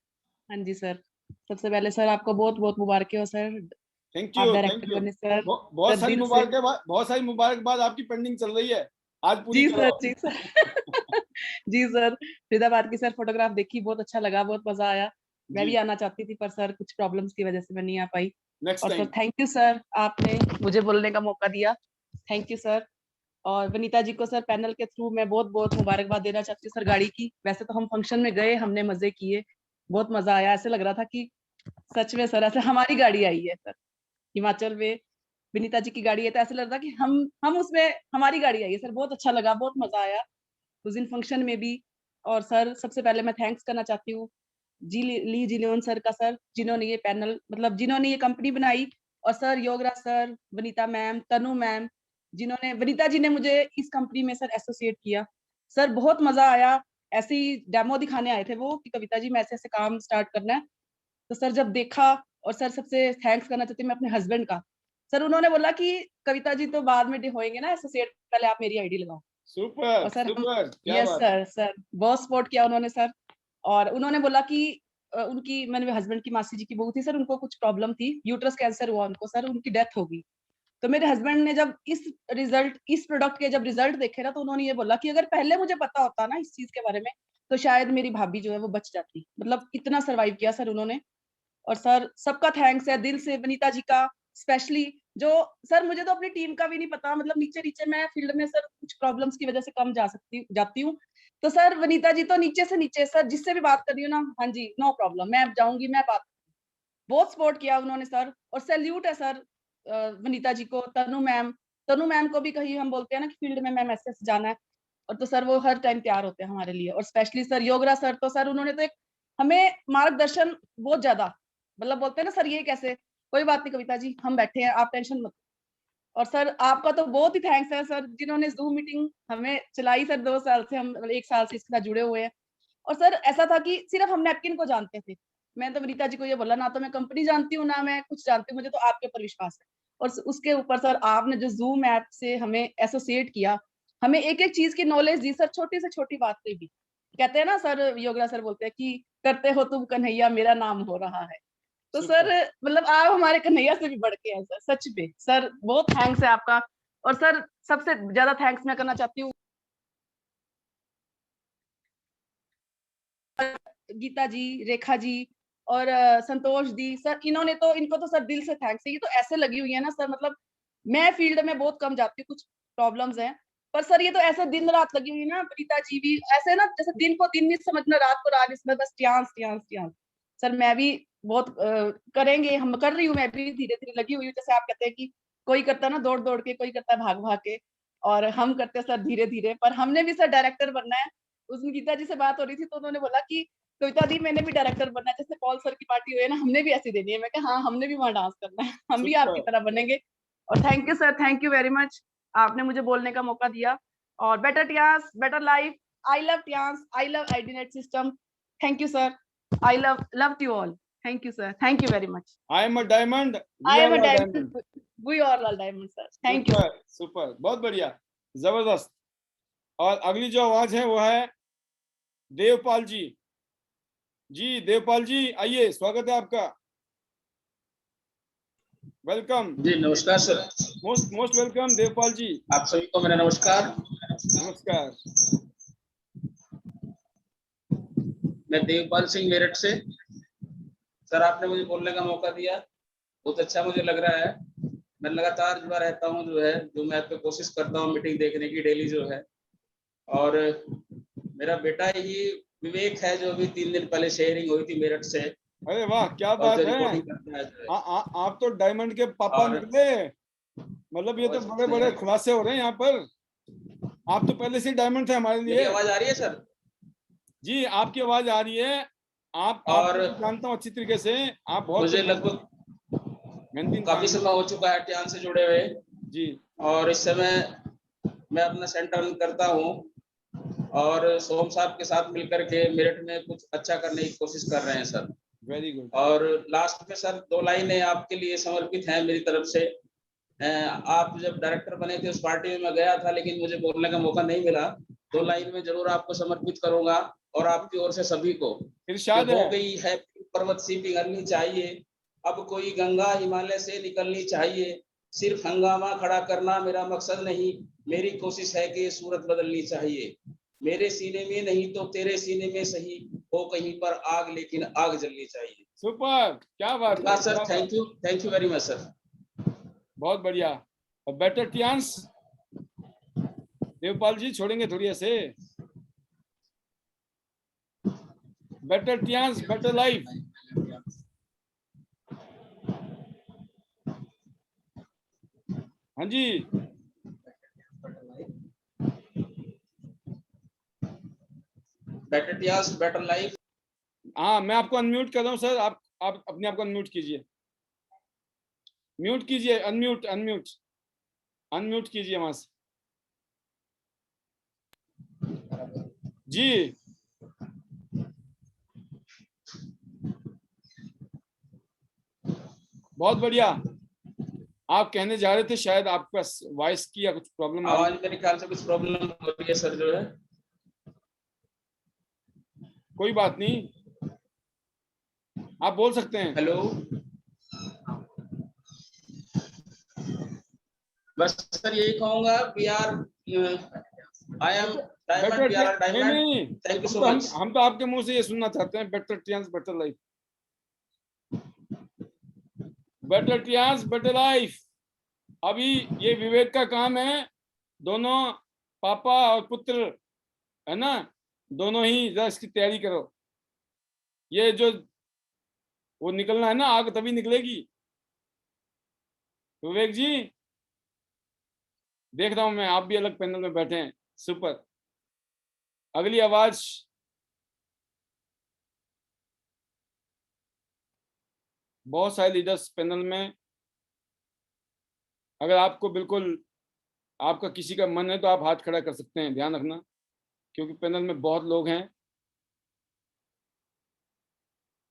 हाँ जी सर। सबसे पहले सर आपको बहुत बहुत मुबारक हो सर, थैंक आप यू, थैंक डायरेक्टर यू। बने सर। बहुत सर सारी दिल से मुबारकबाद, बहुत सारी मुबारकबाद आपकी पेंडिंग चल रही है, आज पूरी जी करो। सर, जी सर। जी सर, फरीदाबाद की सर फोटोग्राफ देखी, बहुत अच्छा लगा, बहुत मजा आया। मैं जी, भी आना चाहती थी पर सर कुछ प्रॉब्लम्स की वजह से मैं नहीं आ पाई। नेक्स्ट और sir time. Thank you sir, आपने मुझे बोलने का मौका दिया, थैंक यू सर। और वनीता जी को सर पैनल के थ्रू मैं बहुत बहुत मुबारकबाद देना चाहती हूँ सर गाड़ी की। वैसे तो हम फंक्शन में गए, हमने मजे किए, बहुत मजा आया, ऐसे लग रहा था कि सच में सर ऐसे हमारी गाड़ी आई है सर। हिमाचल में विनीता जी की गाड़ी है तो ऐसे लग रहा था कि हम उसमें हमारी गाड़ी आई है सर। बहुत अच्छा लगा, बहुत मजा आया उस दिन फंक्शन में भी। और सर सबसे पहले मैं थैंक्स करना चाहती हूँ जी ली जिलियन सर का सर, जिन्होंने ये पैनल मतलब जिन्होंने ये कंपनी बनाई। और sir Yograj sir, Vanita ma'am, Tanu ma'am, जिन्होंने वनीता जी ने मुझे इस कंपनी में सर एसोसिएट किया। सर बहुत मजा आया, ऐसे ही डेमो दिखाने आए थे वो कि कविता जी मैं ऐसे ऐसे काम स्टार्ट करना है। तो सर जब देखा, और सर सबसे थैंक्स करना चाहती हूँ मैं अपने हस्बैंड का। सर उन्होंने बोला कि कविता जी तो बाद में होएंगे ना एसोसिएट, पहले आप मेरी आईडी लगाओ। सुपर और सर हम सुपर, क्या यस बात। सर, सर बहुत सपोर्ट किया उन्होंने सर। और उन्होंने बोला कि उनकी मेरे हस्बैंड की मासी जी की बहू थी सर, उनको कुछ प्रॉब्लम थी, यूट्रस कैंसर हुआ उनको सर, उनकी डेथ हो गई। तो मेरे हस्बैंड ने जब इस प्रोडक्ट के जब रिजल्ट देखे ना, तो उन्होंने ये बोला कि अगर पहले मुझे पता होता ना इस चीज के बारे में, तो शायद मेरी भाभी जो है वो बच जाती। मतलब इतना सर्वाइव किया सर उन्होंने। और सर सबका थैंक्स है दिल से, वनीता जी का स्पेशली। जो सर मुझे तो अपनी टीम का भी नहीं पता, मतलब नीचे नीचे मैं फील्ड में सर कुछ प्रॉब्लम्स की वजह से कम जाती हूँ। तो सर वनीता जी तो नीचे से नीचे सर जिससे भी बात कर रही हूँ ना, हाँ जी नो प्रॉब्लम, मैं जाऊंगी, मैं बात। बहुत सपोर्ट किया उन्होंने सर। और सैल्यूट है सर वनीता जी को। तनु मैम को भी कहीं हम बोलते हैं ना कि फील्ड में मैम ऐसे जाना है, और तो सर वो हर टाइम तैयार होते हैं हमारे लिए। और स्पेशली सर योगरा सर, तो सर उन्होंने तो एक हमें मार्गदर्शन बहुत ज्यादा, मतलब बोलते हैं ना सर ये कैसे, कोई बात नहीं कविता जी हम बैठे हैं, आप टेंशन मत। और सर आपका तो बहुत ही थैंक्स है सर, जिन्होंने जूम मीटिंग हमें चलाई सर 2 साल से, हम 1 साल से इसके साथ जुड़े हुए हैं। और सर ऐसा था कि सिर्फ हम नैपकिन को जानते थे। मैं तो वनीता जी को ये बोला, ना तो मैं कंपनी जानती हूँ ना मैं कुछ जानती हूँ, मुझे तो आपके ऊपर विश्वास है। और उसके ऊपर सर आपने जो जूम ऐप से हमें एसोसिएट किया, हमें एक एक चीज की नॉलेज दी सर, छोटी से छोटी बात पे भी। कहते हैं ना सर, योगरा सर बोलते हैं कि करते हो तुम कन्हैया मेरा नाम हो रहा है। तो सर सुपर। मतलब आप हमारे कन्हैया से भी बढ़ के हैं सर, सच में सर बहुत थैंक्स है आपका। और सर सबसे ज्यादा थैंक्स मैं करना चाहती हूँ गीता जी, रेखा जी और संतोष दी सर, इनको तो सर दिल से थैंक्स है। ये तो ऐसे लगी हुई है ना सर, मतलब मैं फील्ड में बहुत कम जाती हूँ, कुछ प्रॉब्लम्स हैं, पर सर ये तो ऐसे दिन रात लगी हुई है ना। प्रीता जी भी ऐसे ना, जैसे दिन को दिन नहीं समझना, रात को रात नहीं समझ, बस टियांस टियांस टियांस। सर मैं भी बहुत करेंगे, हम कर रही हूँ, मैं भी धीरे धीरे लगी हुई हूँ। जैसे आप कहते हैं कि कोई करता है ना दौड़ दौड़ के, कोई करता है भाग भाग के, और हम करते सर धीरे धीरे, पर हमने भी सर डायरेक्टर बनना है। उस दिन गीता जी से बात हो रही थी तो उन्होंने बोला कि कविता दी मैंने भी डायरेक्टर बनना है, जैसे पॉल सर की पार्टी हुई है ना, हमने भी ऐसी देनी है। मैं कहा हाँ, हमने भी वहाँ डांस करना है, हम भी आपकी सुपर तरह बनेंगे। और thank you sir, thank you very much, आपने मुझे बोलने का मौका दिया। और better Tians, better life, I love Tians, I love ID net system, thank you sir, I love you all, thank you sir, thank you very much. I am a diamond, we I am all a are diamond, diamond. We all diamond sir, thank you. Super super, बहुत बढ़िया, जबरदस्त। और अगली जो आवाज है वो है देवपाल जी। जी देवपाल जी आइए, स्वागत है आपका, वेलकम, जी नमस्कार sir. Most most welcome Devpal ji. आप सभी को मेरा नमस्कार। नमस्कार। मैं देवपाल सिंह मेरठ से। सर आपने मुझे बोलने का मौका दिया, बहुत अच्छा मुझे लग रहा है। मैं लगातार जुड़ा रहता हूँ, जो है जो मैं आपको कोशिश करता हूँ मीटिंग देखने की डेली जो है। और मेरा बेटा ही विवेक है, जो अभी 3 दिन पहले शेयरिंग हुई थी मेरठ से, अरे वाह, क्या और बात जो है। रिकॉर्डिंग करता है जो है। आप तो डायमंड के पापा और निकले, मतलब ये तो बड़े बड़े खुलासे हो रहे हैं यहाँ पर। आप तो पहले से डायमंड थे हमारे मेरी लिए। आवाज आ रही है सर? जी आपकी आवाज आ रही है, आप और जानता हूँ अच्छी तरीके से, आप बहुत मुझे लगभग मेहनती काफी इंसान हैं। समय हो चुका है टियान से जुड़े हुए, जी और इस समय मैं अपना सेंटर रन करता हूँ, और सोम साहब के साथ मिलकर के मेरठ में कुछ अच्छा करने की कोशिश कर रहे हैं सर। Very good. और लास्ट में सर 2 लाइनें आपके लिए समर्पित हैं मेरी तरफ से। आप जब डायरेक्टर बने थे उस पार्टी में मैं गया था, लेकिन मुझे बोलने का मौका नहीं मिला। 2 लाइन में जरूर आपको समर्पित करूंगा, और आपकी ओर से सभी को। इरशाद हो है। गई है पर्वत सी पिघलनी चाहिए, अब कोई गंगा हिमालय से निकलनी चाहिए, सिर्फ हंगामा खड़ा करना मेरा मकसद नहीं, मेरी कोशिश है कि सूरत बदलनी चाहिए, मेरे सीने में नहीं तो तेरे सीने में सही, हो कहीं पर आग लेकिन आग जलनी चाहिए। सुपर, क्या बात है, sir thank you very much sir. बहुत बढ़िया। और बेटर टियांस, देवपाल जी छोड़ेंगे थोड़ी ऐसे। Better Tians, better life. हाँ जी, बेटर टियास बेटर लाइफ। हाँ मैं आपको अनम्यूट कर रहा हूँ सर, आप अपने आप को अनम्यूट कीजिए, म्यूट कीजिए, अनम्यूट अनम्यूट अनम्यूट कीजिए वहां से। जी बहुत बढ़िया। आप कहने जा रहे थे, शायद आपका वॉइस की या कुछ प्रॉब्लम आ रही आवाज मेरे ख्याल से कुछ प्रॉब्लम हो रही है सर जो है। कोई बात नहीं, आप बोल सकते हैं। हेलो, बस सर यही कहूंगा, we are I am diamond, we are diamond. नहीं, थैंक यू सो मच। हम तो आपके मुंह से ये सुनना चाहते हैं, better Tians better life, better Tians better life. अभी ये विवेक का काम है, दोनों पापा और पुत्र है ना, दोनों ही जरा इसकी तैयारी करो। ये जो वो निकलना है ना, आग तभी निकलेगी। विवेक जी देख रहा हूं मैं, आप भी अलग पैनल में बैठे हैं, सुपर। अगली आवाज बहुत सारे लीडर्स पैनल में, अगर आपको बिल्कुल आपका किसी का मन है तो आप हाथ खड़ा कर सकते हैं, ध्यान रखना क्योंकि पैनल में बहुत लोग हैं।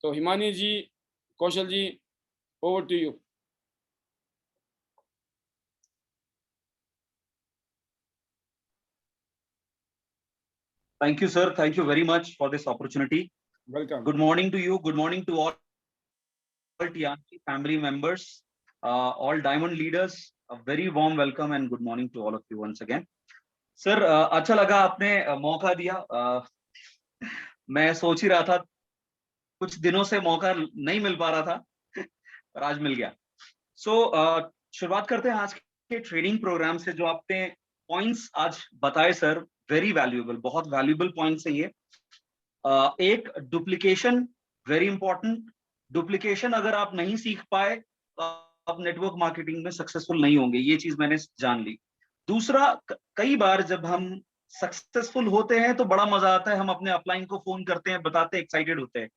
तो Himani ji, Kaushal ji, over to you. Thank you, sir. Thank you very much for this opportunity. Welcome. Good morning to you. Good morning to all TRC family members, all Diamond leaders. A very warm welcome and good morning to all of you once again. Sir, अच्छा लगा आपने मौका दिया। मैं सोच ही रहा था, कुछ दिनों से मौका नहीं मिल पा रहा था, पर आज मिल गया। शुरुआत करते हैं आज के ट्रेनिंग प्रोग्राम से। जो आपने पॉइंट्स आज बताए सर, वेरी वैल्यूएबल, बहुत वैल्यूएबल पॉइंट्स है ये। एक डुप्लीकेशन, वेरी इंपॉर्टेंट। डुप्लीकेशन अगर आप नहीं सीख पाए तो आप नेटवर्क मार्केटिंग में सक्सेसफुल नहीं होंगे, ये चीज मैंने जान ली। दूसरा, कई बार जब हम सक्सेसफुल होते हैं तो बड़ा मजा आता है, हम अपने अपलाइन को फोन करते हैं, बताते हैं, एक्साइटेड होते हैं।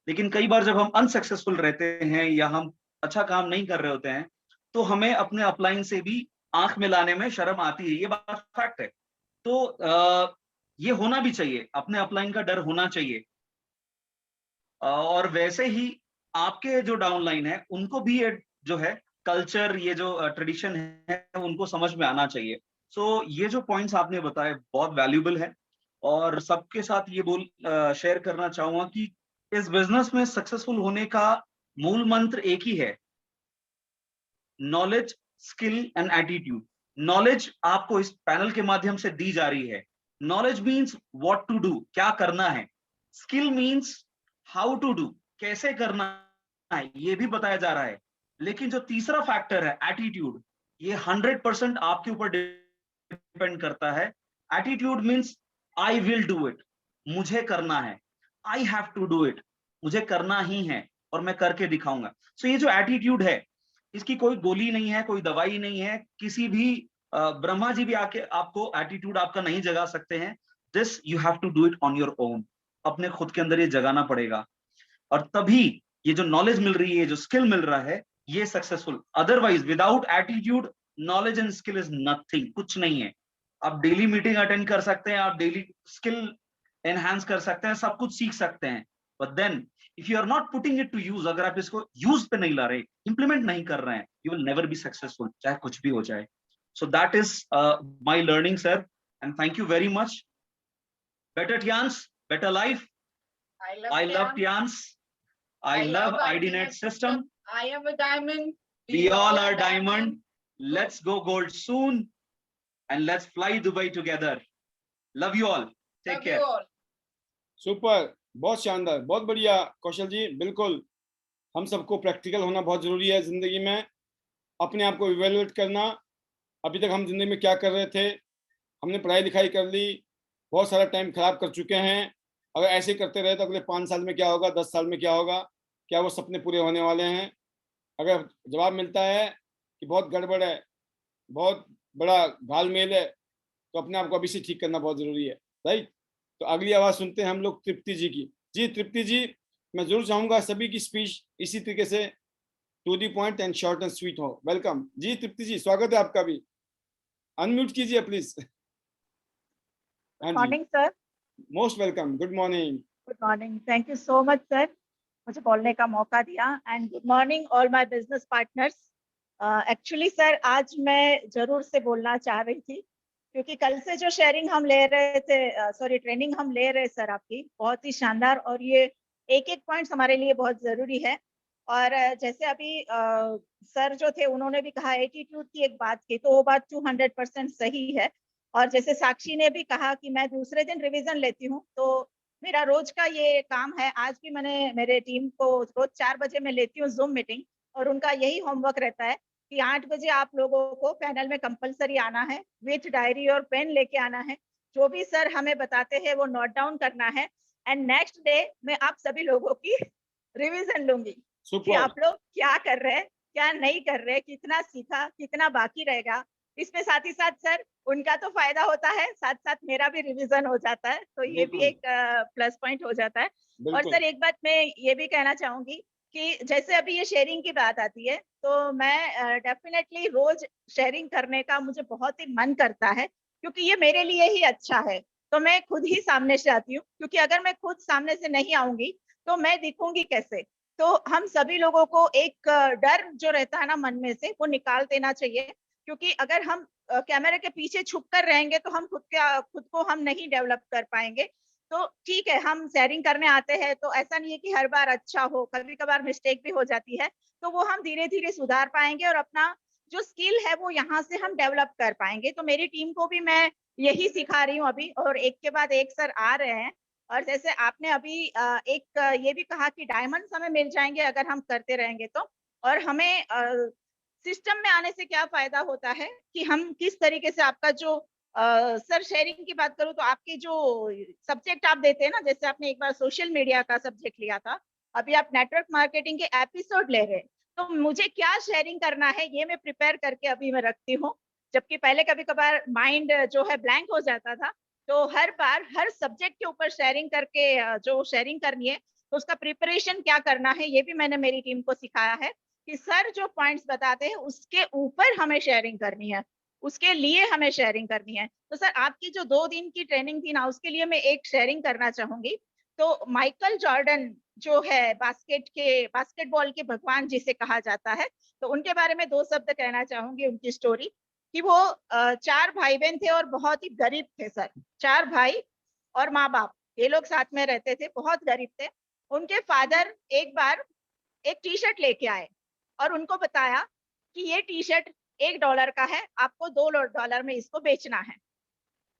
लेकिन कई बार जब हम अनसक्सेसफुल रहते हैं या हम अच्छा काम नहीं कर रहे होते हैं तो हमें अपने अपलाइन से भी आंख मिलाने में शर्म आती है, ये बात फैक्ट है। तो ये होना भी चाहिए, अपने अपलाइन का डर होना चाहिए। और वैसे ही आपके जो डाउनलाइन है उनको भी ये जो है कल्चर, ये जो ट्रेडिशन है उनको समझ में आना चाहिए। सो ये जो पॉइंट्स आपने बताए बहुत वैल्यूबल है, और सबके साथ ये शेयर करना चाहूंगा कि इस बिजनेस में सक्सेसफुल होने का मूल मंत्र एक ही है, knowledge, skill and attitude. Knowledge आपको इस पैनल के माध्यम से दी जा रही है। Knowledge means what to do, क्या करना है। Skill means how to do, कैसे करना है, ये भी बताया जा रहा है। लेकिन जो तीसरा फैक्टर है एटीट्यूड, ये 100% आपके ऊपर डिपेंड करता है। Attitude means I will do it, मुझे करना है, I have to do it, मुझे करना ही है और मैं करके दिखाऊंगा। सो ये जो एटीट्यूड है, इसकी कोई गोली नहीं है, कोई दवाई नहीं है, किसी भी ब्रह्मा जी भी आके आपको एटीट्यूड आपका नहीं जगा सकते हैं। This you have to do it on your own, अपने खुद के अंदर ये जगाना पड़ेगा, और तभी ये जो नॉलेज मिल रही है, जो स्किल मिल रहा है, ये successful. Otherwise without attitude knowledge and skill is nothing, कुछ नहीं है। आप डेली मीटिंग अटेंड कर सकते हैं, आप डेली स्किल एनहांस कर सकते हैं, सब कुछ सीख सकते हैं, but then if you are not putting it to use, अगर आप इसको यूज पे नहीं ला रहे, इंप्लीमेंट नहीं कर रहे हैं, you will never be successful, चाहे कुछ भी हो जाए। So that is my learning sir, and thank you very much. Better Tians, better life. I love Tians. I love IDNet system. I am a diamond. We all are diamond. Let's go gold soon, and let's fly Dubai together. Love you all. Take Love care. you all. Super, बहुत शानदार, बहुत बढ़िया कौशल जी। बिल्कुल, हम सबको practical होना बहुत जरूरी है जिंदगी में, अपने आप को इवेल्युएट करना। अभी तक हम जिंदगी में क्या कर रहे थे, हमने पढ़ाई लिखाई कर ली, बहुत सारा टाइम खराब कर चुके हैं। अगर ऐसे करते रहे तो अगले 5 साल में क्या होगा, 10 साल में क्या होगा, क्या वो सपने पूरे होने वाले हैं? अगर जवाब मिलता है कि बहुत गड़बड़ है, बहुत बड़ा घालमेल है, तो अपने आप को अभी से ठीक करना बहुत जरूरी है, राइट? तो अगली आवाज सुनते हैं हम लोग तृप्ति जी की। जी तृप्ति जी, मैं जरूर चाहूंगा सभी की स्पीच इसी तरीके से to the point and short and sweet हो। वेलकम जी तृप्ति जी, स्वागत है आपका भी। अनम्यूट कीजिए please. Morning, sir. Most welcome, good morning. Good morning. Thank you so much, sir. मुझे बोलने का मौका दिया, and good morning all my business partners. Actually, sir, आज मैं जरूर से बोलना चाह रही थी, क्योंकि कल से जो शेयरिंग हम ले रहे थे, सॉरी ट्रेनिंग हम ले रहे सर आपकी, बहुत ही शानदार, और ये एक एक पॉइंट्स हमारे लिए बहुत जरूरी है। और जैसे अभी सर जो थे उन्होंने भी कहा एटीट्यूड की एक बात की, तो वो बात 200% सही है। और जैसे साक्षी ने भी कहा कि मैं दूसरे दिन रिवीजन लेती हूँ, तो मेरा रोज का ये काम है। आज भी मैंने मेरे टीम को रोज 4 बजे मैं लेती हूँ जूम मीटिंग, और उनका यही होमवर्क रहता है कि 8 बजे आप लोगों को पैनल में कंपलसरी आना है, विथ डायरी और पेन लेके आना है, जो भी सर हमें बताते हैं वो नोट डाउन करना है, एंड नेक्स्ट डे मैं आप सभी लोगों की रिवीजन लूंगी कि आप लोग क्या कर रहे हैं, क्या नहीं कर रहे, कितना सीखा, कितना बाकी रहेगा। इसमें साथ ही साथ सर उनका तो फायदा होता है, साथ साथ मेरा भी रिवीजन हो जाता है, तो ये भी एक प्लस पॉइंट हो जाता है। और सर एक बात मैं ये भी कहना चाहूंगी कि जैसे अभी ये शेयरिंग की बात आती है, तो मैं डेफिनेटली रोज शेयरिंग करने का मुझे बहुत ही मन करता है, क्योंकि ये मेरे लिए ही अच्छा है। तो मैं खुद ही सामने से आती हूँ, क्योंकि अगर मैं खुद सामने से नहीं आऊंगी तो मैं दिखूंगी कैसे। तो हम सभी लोगों को एक डर जो रहता है ना मन में से, वो निकाल देना चाहिए, क्योंकि अगर हम कैमरे के पीछे छुप कर रहेंगे तो हम खुद को हम नहीं डेवलप कर पाएंगे। तो ठीक है, हम शेयरिंग करने आते हैं तो ऐसा नहीं है कि हर बार अच्छा हो, कभी कभार मिस्टेक भी हो जाती है, तो वो हम धीरे धीरे सुधार पाएंगे और अपना जो स्किल है वो यहाँ से हम डेवलप कर पाएंगे। तो मेरी टीम को भी मैं यही सिखा रही हूँ अभी, और एक के बाद एक सर आ रहे हैं। और जैसे आपने अभी एक ये भी कहा कि डायमंड्स हमें मिल जाएंगे अगर हम करते रहेंगे तो, और हमें सिस्टम में आने से क्या फायदा होता है कि हम किस तरीके से आपका जो सर शेयरिंग की बात करूं तो आपके जो सब्जेक्ट आप देते हैं ना, जैसे आपने एक बार सोशल मीडिया का सब्जेक्ट लिया था, अभी आप नेटवर्क मार्केटिंग के एपिसोड ले रहे हैं, तो मुझे क्या शेयरिंग करना है ये मैं प्रिपेयर करके अभी मैं रखती हूँ। जबकि पहले कभी कभार माइंड जो है ब्लैंक हो जाता था। तो हर बार हर सब्जेक्ट के ऊपर शेयरिंग करके जो शेयरिंग करनी है तो उसका प्रिपरेशन क्या करना है ये भी मैंने मेरी टीम को सिखाया है कि सर जो पॉइंट्स बताते हैं उसके ऊपर हमें शेयरिंग करनी है, उसके लिए हमें शेयरिंग करनी है। तो सर आपकी जो 2 दिन की ट्रेनिंग थी ना उसके लिए मैं एक शेयरिंग करना चाहूंगी। तो माइकल जॉर्डन जो है बास्केटबॉल के भगवान जिसे कहा जाता है, तो उनके बारे में 2 शब्द कहना चाहूंगी। उनकी स्टोरी कि वो 4 भाई बहन थे और बहुत ही गरीब थे सर। 4 भाई और माँ बाप ये लोग साथ में रहते थे, बहुत गरीब थे। उनके फादर एक बार एक टी शर्ट लेके आए और उनको बताया कि ये टी शर्ट $1 का है, आपको $2 में इसको बेचना है।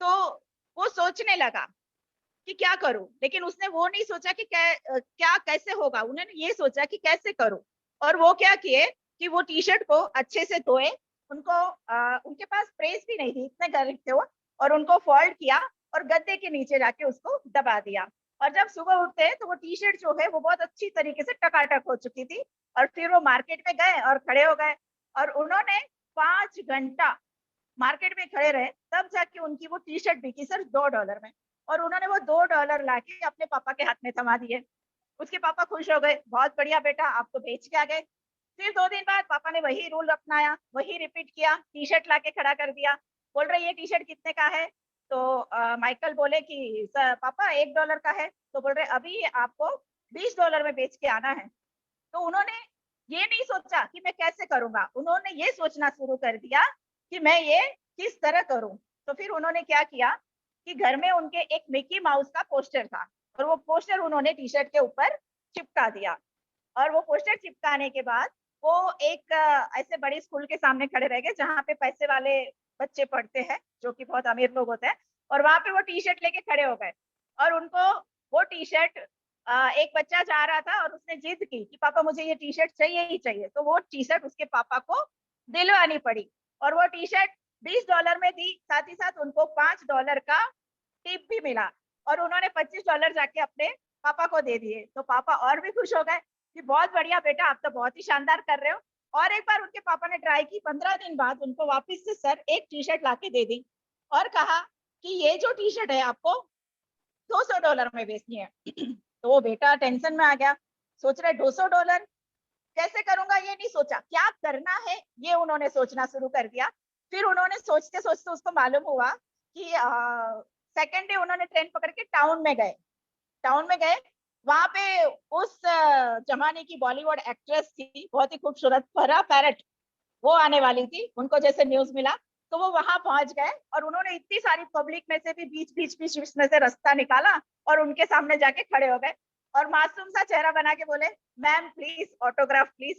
तो वो सोचने लगा कि क्या करूं, लेकिन उसने वो नहीं सोचा कि क्या कैसे होगा, उन्होंने ये सोचा कि कैसे करूं। और वो क्या किए कि वो टी शर्ट को अच्छे से धोए, उनको उनके पास प्रेस भी नहीं थी, इतने गरीब थे वो, और उनको फोल्ड किया और गद्दे के नीचे जाके उसको दबा दिया। और जब सुबह उठते तो वो टी शर्ट जो है वो बहुत अच्छी तरीके से टकाटक हो चुकी थी। और फिर वो मार्केट में गए और खड़े हो गए और उन्होंने 5 घंटा मार्केट में खड़े रहे, तब जाके उनकी वो टी शर्ट बिकी सर $2 में। और उन्होंने वो $2 लाके अपने पापा के हाथ में थमा दिए। उसके पापा खुश हो गए, बहुत बढ़िया बेटा, आप तो बेच के आ गए। फिर 2 दिन बाद पापा ने वही रूल अपनाया, वही रिपीट किया, टी शर्ट लाके खड़ा कर दिया। बोल रहे ये टी शर्ट कितने का है? तो माइकल बोले कि सर पापा $1 का है। तो बोल रहे अभी आपको $20 में बेच के आना है। तो उन्होंने ये नहीं सोचा कि मैं कैसे करूंगा, उन्होंने ये सोचना शुरू कर दिया कि मैं ये किस तरह करूं। तो फिर उन्होंने क्या किया कि घर में उनके एक मिकी माउस का पोस्टर था और वो पोस्टर उन्होंने टी शर्ट के ऊपर चिपका दिया। और वो पोस्टर चिपकाने के बाद वो एक ऐसे बड़ी स्कूल के सामने खड़े रह गए जहाँ पे पैसे वाले बच्चे पढ़ते हैं, जो कि बहुत अमीर लोग होते हैं। और वहां पे वो टी शर्ट लेके खड़े हो गए और उनको वो टी शर्ट एक बच्चा जा रहा था और उसने जिद की कि पापा मुझे ये टी शर्ट चाहिए ही चाहिए। तो वो टी शर्ट उसके पापा को दिलवानी पड़ी और वो टी शर्ट $20 में दी, साथ ही साथ उनको $5 का टिप भी मिला और उन्होंने $25 जाके अपने पापा को दे दिए। तो पापा और भी खुश हो गए कि बहुत बढ़िया बेटा, आप तो बहुत ही शानदार कर रहे हो। और एक बार उनके पापा ने ट्राई की, 15 दिन बाद उनको वापस से सर एक टी शर्ट लाके दे दी और कहा कि ये जो टी शर्ट है आपको $200 में बेचनी है। तो वो बेटा टेंशन में आ गया, सोच रहे $200 कैसे करूंगा, ये नहीं सोचा क्या करना है, ये उन्होंने सोचना शुरू कर दिया। फिर उन्होंने सोचते सोचते उसको मालूम हुआ कि सेकेंड डे उन्होंने ट्रेन पकड़ के टाउन में गए। वहां पे उस जमाने की बॉलीवुड एक्ट्रेस थी, बहुत ही खूबसूरत, फरा पैरट, वो आने वाली थी। उनको जैसे न्यूज मिला तो वो वहां पहुंच गए और उन्होंने इतनी सारी पब्लिक में से भी बीच में से रास्ता निकाला और उनके सामने जाके खड़े हो गए और मासूम सा चेहरा बना के बोले ma'am please autograph please.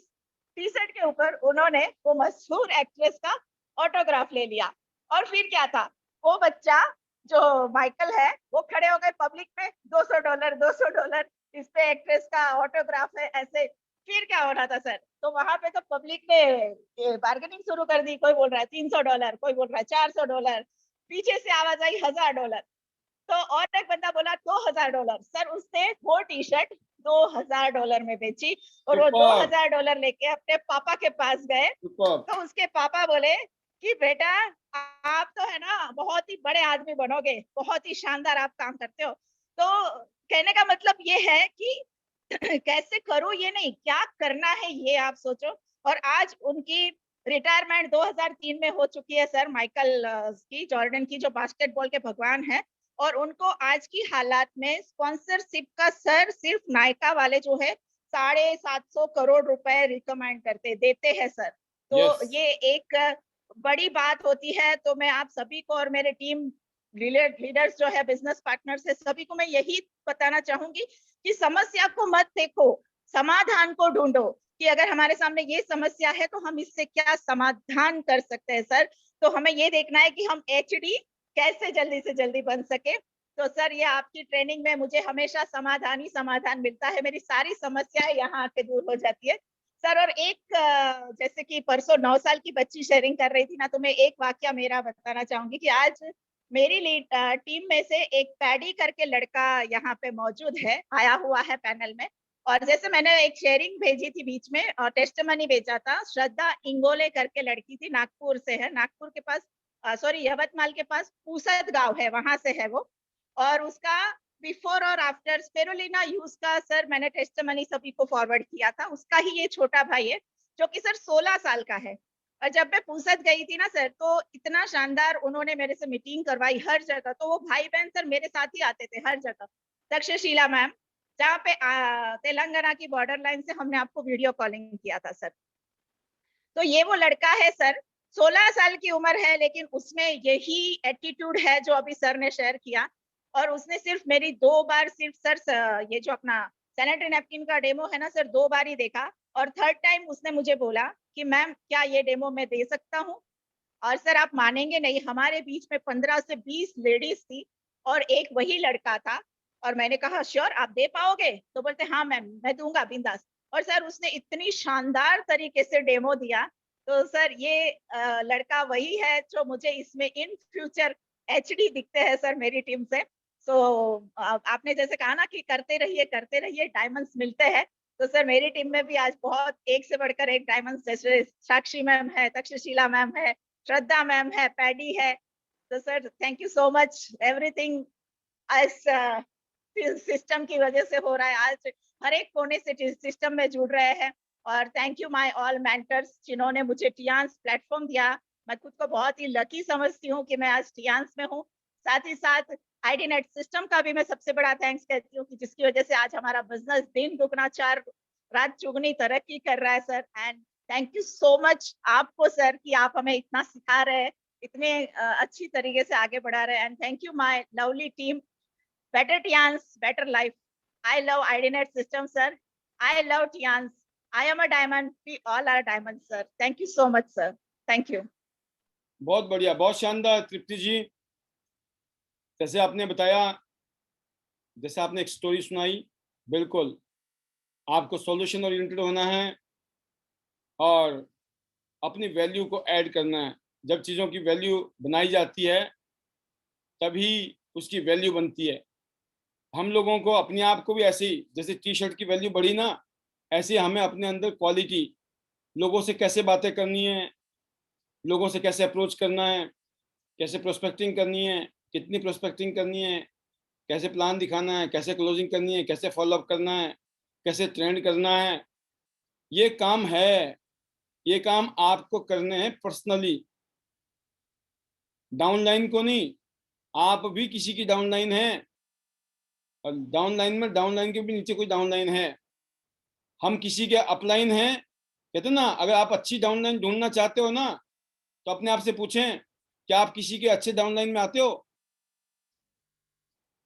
T shirt के ऊपर उन्होंने वो मशहूर एक्ट्रेस का ऑटोग्राफ ले लिया। और फिर क्या था, वो बच्चा जो माइकल है वो खड़े हो गए पब्लिक में, $200 इस पे एक्ट्रेस का ऑटोग्राफ है ऐसे। फिर क्या हो रहा था सर, तो वहां पे तो पब्लिक ने बार्गेनिंग शुरू कर दी, कोई बोल रहा है $300, कोई बोल रहा है $400, पीछे से आवाज आई $1000। तो और एक बंदा बोला $2000। सर उसने वो टी शर्ट $2000 में बेची और वो $2000 लेके अपने पापा के पास गए। तो उसके पापा बोले कि बेटा आप तो है ना बहुत ही बड़े आदमी बनोगे, बहुत ही शानदार आप काम करते हो। तो कहने का मतलब ये है कि कैसे करूं ये नहीं, क्या करना है ये आप सोचो। और आज उनकी रिटायरमेंट 2003 में हो चुकी है सर, माइकल की जॉर्डन की, जो बास्केटबॉल के भगवान है। और उनको आज की हालात में स्पॉन्सरशिप का सर सिर्फ नायका वाले जो है 750 करोड़ रुपए रिकमेंड देते हैं सर। तो ये एक बड़ी बात होती है। तो मैं आप सभी को और मेरे टीम लीडर्स जो है, बिजनेस पार्टनर्स है, सभी को मैं यही बताना चाहूंगी कि समस्या को मत देखो, समाधान को ढूंढो कि अगर हमारे सामने ये समस्या है तो हम इससे क्या समाधान कर सकते हैं सर। तो हमें ये देखना है कि हम HD कैसे जल्दी से जल्दी बन सके। तो सर ये आपकी ट्रेनिंग में मुझे हमेशा समाधान ही समाधान मिलता है, मेरी सारी समस्याएं यहाँ आके दूर हो जाती है सर। और एक जैसे कि परसों 9 साल की बच्ची शेयरिंग कर रही थी ना, तो मैं एक वाक्य मेरा बताना चाहूंगी कि आज मेरी टीम में से एक पैडी करके लड़का यहाँ पे मौजूद है, आया हुआ है पैनल में। और जैसे मैंने एक शेयरिंग भेजी थी बीच में और टेस्टमनी भेजा था, श्रद्धा इंगोले करके लड़की थी, नागपुर से है, नागपुर के पास सॉरी यवतमाल के पास पूसद गांव है, वहां से है वो। और उसका बिफोर और आफ्टर स्पिरुलिना यूज का सर मैंने टेस्टमनी सभी को फॉरवर्ड किया था। उसका ही ये छोटा भाई है जो कि सर 16 साल का है। और जब मैं पूसद गई थी ना सर, तो इतना शानदार उन्होंने मेरे से मीटिंग करवाई हर जगह। तो वो भाई बहन सर मेरे साथ ही आते थे हर जगह। तक्षशिला मैम, जहाँ पे तेलंगाना की बॉर्डर लाइन से हमने आपको वीडियो कॉलिंग किया था सर। तो ये वो लड़का है सर, 16 साल की उम्र है, लेकिन उसमें यही एटीट्यूड है जो अभी सर ने शेयर किया। और उसने सिर्फ मेरी 2 बार सिर्फ सर ये जो अपना सैनिटरी नैपकिन का डेमो है ना सर, 2 बार ही देखा। और थर्ड टाइम उसने मुझे बोला कि मैम क्या ये डेमो मैं दे सकता हूँ। और सर आप मानेंगे नहीं, हमारे बीच में 15 से 20 लेडीज थी और एक वही लड़का था। और मैंने कहा श्योर आप दे पाओगे? तो बोलते हाँ मैम मैं दूंगा बिंदास। और सर उसने इतनी शानदार तरीके से डेमो दिया। तो सर ये लड़का वही है जो मुझे इसमें इन फ्यूचर एचडी दिखते हैं सर मेरी टीम से। सो आपने जैसे कहा ना कि करते रहिए डायमंड्स मिलते हैं। तो सर मेरी टीम में भी आज बहुत एक से बढ़कर एक डायमंड्स, जैसे साक्षी मैम है, तक्षशिला मैम है, श्रद्धा मैम है, पैडी है। तो sir thank you so much, everything इस सिस्टम की वजह से हो रहा है। आज हर एक कोने से सिस्टम में जुड़ रहे हैं। और thank you my all mentors जिन्होंने मुझे टियांस प्लेटफॉर्म दिया। मैं खुद को बहुत ही लकी समझती हूँ कि मैं आज टियांस में हूँ। साथ ही साथ आईडी नेट सिस्टम का भी मैं सबसे बड़ा थैंक्स कहती हूँ कि जिसकी वजह से आज हमारा बिजनेस दिन दुगना 4 रात चुगनी तरक्की कर रहा है sir. And thank you so much आपको सर कि आप हमें इतना सिखा रहे हैं, इतने अच्छी तरीके से आगे बढ़ा रहे हैं। And thank you my lovely team, better Tians, better life. I love IDNet system, sir. I love Tians. I am a diamond. We all are diamonds, sir. Thank you so much, sir. Thank you. बहुत बढ़िया, बहुत शानदार तृप्ति जी। जैसे आपने बताया, जैसे आपने एक स्टोरी सुनाई, बिल्कुल आपको सॉल्यूशन ओरिएंटेड होना है और अपनी वैल्यू को ऐड करना है। जब चीज़ों की वैल्यू बनाई जाती है तभी उसकी वैल्यू बनती है। हम लोगों को अपने आप को भी ऐसे ही, जैसे टी शर्ट की वैल्यू बढ़ी ना, ऐसे हमें अपने अंदर क्वालिटी, लोगों से कैसे बातें करनी है, लोगों से कैसे अप्रोच करना है, कैसे प्रोस्पेक्टिंग करनी है, कितनी प्रोस्पेक्टिंग करनी है, कैसे प्लान दिखाना है, कैसे क्लोजिंग करनी है, कैसे फॉलोअप करना है, कैसे ट्रेंड करना है, ये काम है। ये काम आपको करने हैं पर्सनली, डाउनलाइन को नहीं। आप भी किसी की डाउनलाइन है और डाउनलाइन में डाउनलाइन के भी नीचे कोई डाउनलाइन है। हम किसी के अपलाइन हैं। कहते ना, अगर आप अच्छी डाउनलाइन ढूंढना चाहते हो ना, तो अपने आप से पूछें क्या आप किसी के अच्छे डाउनलाइन में आते हो?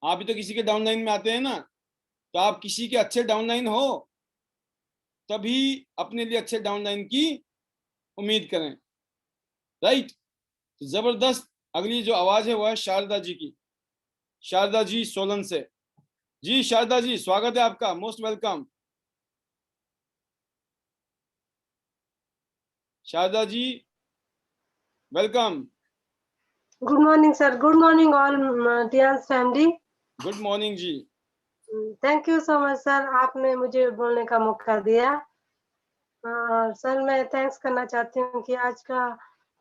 आप भी तो किसी के डाउनलाइन में आते हैं ना। तो आप किसी के अच्छे डाउनलाइन हो तभी अपने लिए अच्छे डाउनलाइन की उम्मीद करें, राइट? तो जबरदस्त। अगली जो आवाज है वो है शारदा जी की। शारदा जी सोलन से। जी शारदा जी, स्वागत है आपका, most welcome. Sharda ji welcome. Good morning sir, good morning all Tians family. Good morning जी। Thank you so much sir, आपने मुझे बोलने का मौका दिया। सर मैं थैंक्स करना चाहती हूँ कि आज का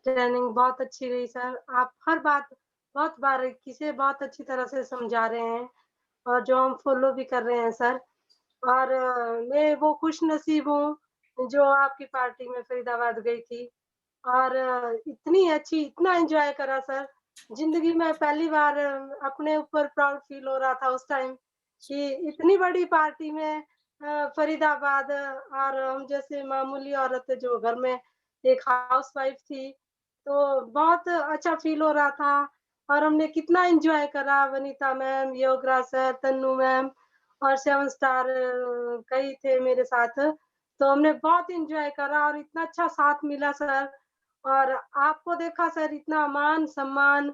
ट्रेनिंग बहुत अच्छी रही सर। आप हर बात बहुत बारीकी से बहुत अच्छी तरह से समझा रहे हैं और जो हम फॉलो भी कर रहे हैं सर। और मैं वो खुश नसीब हूँ जो आपकी पार्टी में फरीदाबाद गई थी और इतनी अच्छी, इतना एंजॉय करा सर। जिंदगी में पहली बार अपने ऊपर प्राउड फील हो रहा था उस टाइम कि इतनी बड़ी पार्टी में फरीदाबाद, और हम जैसे मामूली औरत जो घर में एक हाउसवाइफ थी, तो बहुत अच्छा फील हो रहा था। और हमने कितना एंजॉय करा, Vanita ma'am, Yograj sir, Tannu ma'am और 7 स्टार कई थे मेरे साथ। तो हमने बहुत एंजॉय करा और इतना अच्छा साथ मिला सर। और आपको देखा सर, इतना मान सम्मान,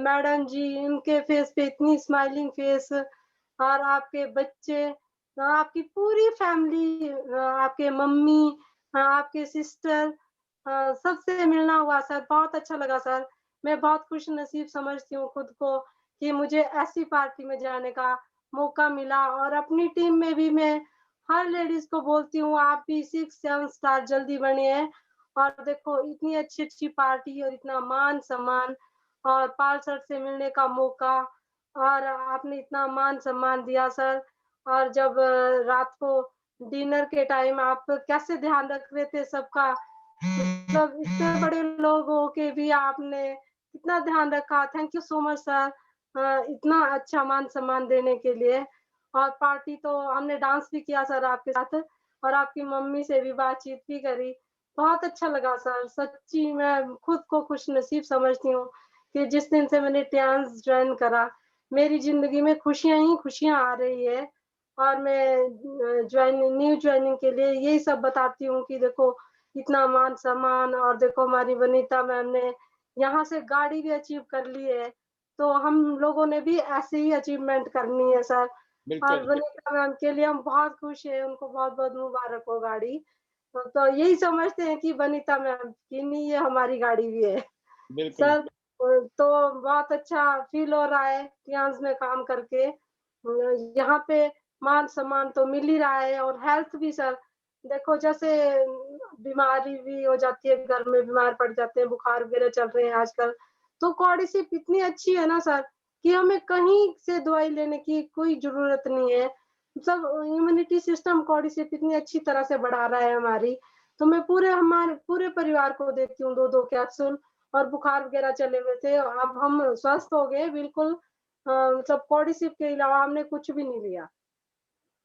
मैडम जी उनके फेस पे इतनी स्माइलिंग फेस, और आपके बच्चे, आपकी पूरी फैमिली, आपके मम्मी, आपके सिस्टर, सबसे मिलना हुआ सर, बहुत अच्छा लगा सर। मैं बहुत खुश नसीब समझती हूँ खुद को कि मुझे ऐसी पार्टी में जाने का मौका मिला और अपनी टीम में भी मैं हर लेडीज को बोलती हूँ आप भी 6-7 स्टार जल्दी बनिए। और देखो इतनी अच्छी पार्टी और इतना मान सम्मान और पाल सर से मिलने का मौका, और आपने इतना मान सम्मान दिया सर। और जब रात को डिनर के टाइम आप कैसे ध्यान रख रहे थे सबका, मतलब इतने बड़े लोग हो के भी आपने इतना ध्यान रखा। Thank you so much sir, इतना अच्छा मान सम्मान देने के लिए। और पार्टी तो हमने डांस भी किया सर आपके साथ, और आपकी मम्मी से भी बातचीत भी करी। बहुत अच्छा लगा सर, सच्ची मैं खुद को खुशनसीब समझती हूँ कि जिस दिन से मैंने टियांस ज्वाइन करा मेरी जिंदगी में खुशियां ही खुशियां आ रही है। और मैं न्यू ज्वाइनिंग के लिए यही सब बताती हूँ कि देखो इतना मान सम्मान, और देखो हमारी वनीता मैम ने यहाँ से गाड़ी भी अचीव कर ली है, तो हम लोगों ने भी ऐसे ही अचीवमेंट करनी है सर। और बिल्कुल वनीता मैम के लिए हम बहुत खुश हैं, उनको बहुत बहुत मुबारक हो गाड़ी। तो यही समझते हैं कि वनीता मैम की नहीं, ये हमारी गाड़ी भी है बिल्कुल सर। तो बहुत अच्छा फील हो रहा है टियांस में काम करके। यहाँ पे मान सम्मान तो मिल ही रहा है, और हेल्थ भी सर। देखो जैसे बीमारी भी हो जाती है, घर में बीमार पड़ जाते हैं, बुखार वगैरह चल रहे हैं आजकल, तो कॉर्डिसिप इतनी अच्छी है ना सर कि हमें कहीं से दवाई लेने की कोई जरूरत नहीं है। मतलब इम्यूनिटी सिस्टम कॉर्डिसिप इतनी अच्छी तरह से बढ़ा रहा है हमारी। तो मैं हमारे पूरे परिवार को देती हूँ 2-2 कैप्सूल। और बुखार वगैरह चले हुए थे, अब हम स्वस्थ हो गए बिल्कुल। मतलब कॉर्डिसिप के अलावा हमने कुछ भी नहीं लिया,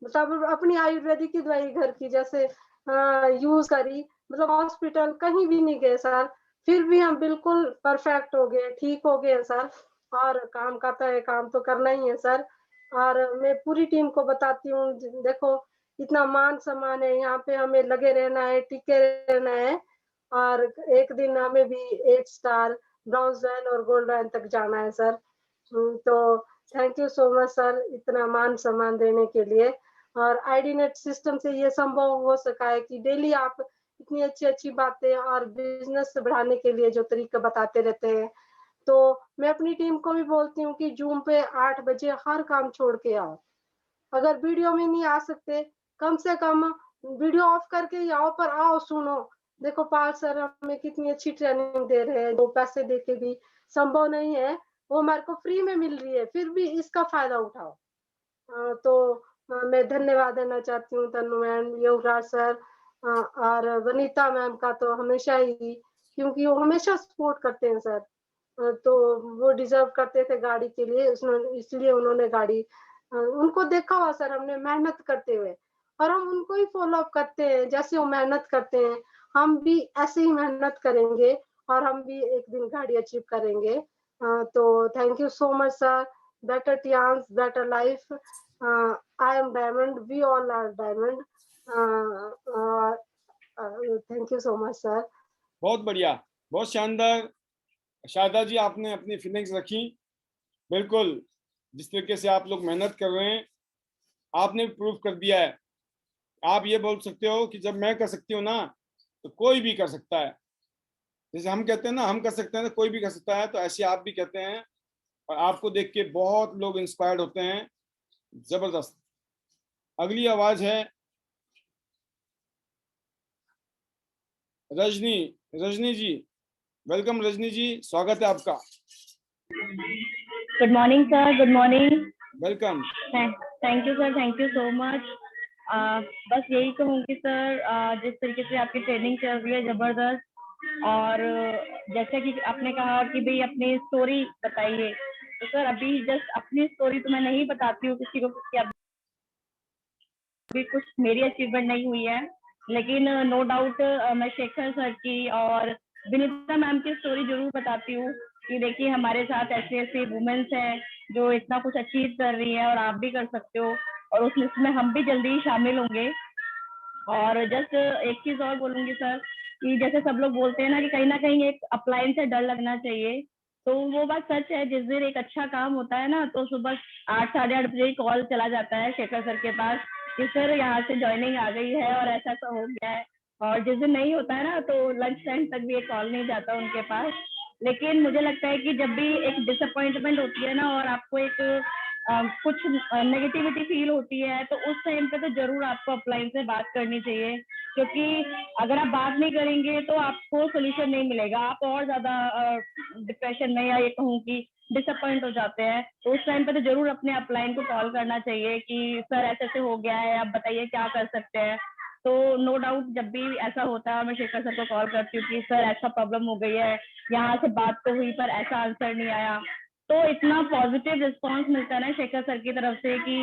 मतलब अपनी आयुर्वेदिक की दवाई घर की जैसे यूज करी, मतलब हॉस्पिटल कहीं भी नहीं गए सर। फिर भी हम बिल्कुल परफेक्ट हो गए, ठीक हो गए सर। और काम का तो है, काम तो करना ही है सर। और मैं पूरी टीम को बताती हूँ, देखो इतना मान सम्मान है यहाँ पे, हमें लगे रहना है, टिके रहना है। और एक दिन हमें भी 8 स्टार, ब्रॉन्ज लाइन और गोल्ड लाइन तक जाना है सर। तो thank you so much sir इतना मान सम्मान देने के लिए। और आईडी नेट सिस्टम से ये संभव हो सका है कि डेली आप इतनी अच्छी बातें और बिजनेस बढ़ाने के लिए जो तरीका बताते रहते हैं। तो मैं अपनी टीम को भी बोलती हूँ कि जूम पे 8 बजे हर काम छोड़ के आओ। अगर वीडियो में नहीं आ सकते, कम से कम वीडियो ऑफ करके ही आओ, पर आओ सुनो। देखो पाल सर हमें कितनी अच्छी ट्रेनिंग दे रहे हैं, जो पैसे दे के भी संभव नहीं है, वो हमारे को फ्री में मिल रही है, फिर भी इसका फायदा उठाओ। तो मैं धन्यवाद देना चाहती हूँ तन्नू मैम, योगराज सर और वनीता मैम का तो हमेशा ही, क्योंकि वो हमेशा सपोर्ट करते हैं सर। तो वो डिजर्व करते थे गाड़ी के लिए, इसलिए उन्होंने गाड़ी, उनको देखा हुआ सर हमने मेहनत करते हुए, और हम उनको ही फॉलो अप करते हैं। जैसे वो मेहनत करते हैं हम भी ऐसे ही मेहनत करेंगे, और हम भी एक दिन गाड़ी अचीव करेंगे। तो thank you so much sir. Better Tians, better life. I am diamond, we all are diamond. Thank you so much sir. बहुत बढ़िया, बहुत शानदार। शारदा जी आपने अपनी फीलिंग्स रखी, बिल्कुल जिस तरीके से आप लोग मेहनत कर रहे हैं आपने प्रूव कर दिया है। आप ये बोल सकते हो कि जब मैं कर सकती हूँ ना तो कोई भी कर सकता है। जैसे हम कहते हैं ना हम कर सकते हैं तो कोई भी कर सकता है, तो ऐसे आप भी कहते हैं, और आपको देख के बहुत लोग इंस्पायर्ड होते हैं। जबरदस्त। अगली आवाज है रजनी। रजनी जी, वेलकम रजनी जी, स्वागत है आपका। Good morning sir, good morning. Welcome. Thank you sir, thank you so much. बस यही कहूँगी सर, जिस तरीके से आपकी ट्रेनिंग चल रही है जबरदस्त, और जैसे कि आपने कहा कि भाई अपनी स्टोरी बताइए, तो सर अभी जस्ट अपनी स्टोरी तो मैं नहीं बताती हूँ किसी को, क्योंकि अभी कुछ मेरी अचीवमेंट नहीं हुई है, लेकिन नो डाउट मैं शेखर सर की और विनीता मैम की स्टोरी जरूर बताती हूँ कि देखिए हमारे साथ ऐसे ऐसे वुमेन्स हैं जो इतना कुछ अचीव कर रही है, और आप भी कर सकते हो, और उस लिस्ट में हम भी जल्दी ही शामिल होंगे। और जस्ट एक चीज और बोलूंगी सर कि जैसे सब लोग बोलते हैं ना कहीं एक अप्लायंस से डर लगना चाहिए, तो वो बात सच है। जिस दिन एक अच्छा काम होता है ना, तो सुबह 8 साढ़े 8 बजे कॉल चला जाता है शेखर सर के पास कि सर यहाँ से ज्वाइनिंग आ गई है और ऐसा ऐसा हो गया है। और जिस दिन नहीं होता है ना, तो लंच टाइम तक भी एक कॉल नहीं जाता उनके पास। लेकिन मुझे लगता है कि जब भी एक डिसअपॉइंटमेंट होती है ना, और आपको एक कुछ नेगेटिविटी फील होती है, तो उस टाइम पे तो जरूर आपको अपलाइन से बात करनी चाहिए, क्योंकि अगर आप बात नहीं करेंगे तो आपको सोल्यूशन नहीं मिलेगा, आप और ज्यादा डिप्रेशन में या ये कहूँ कि डिसअपॉइंट हो जाते हैं। तो उस टाइम पे तो जरूर अपने अपलाइन को कॉल करना चाहिए कि सर ऐसे ऐसे हो गया है, आप बताइए क्या कर सकते हैं। तो नो डाउट जब भी ऐसा होता है मैं शेखर सर को कॉल करती हूँ कि सर ऐसा प्रॉब्लम हो गई है, यहाँ से बात तो हुई पर ऐसा आंसर नहीं आया। तो इतना पॉजिटिव रिस्पांस मिलता है ना शेखर सर की तरफ से कि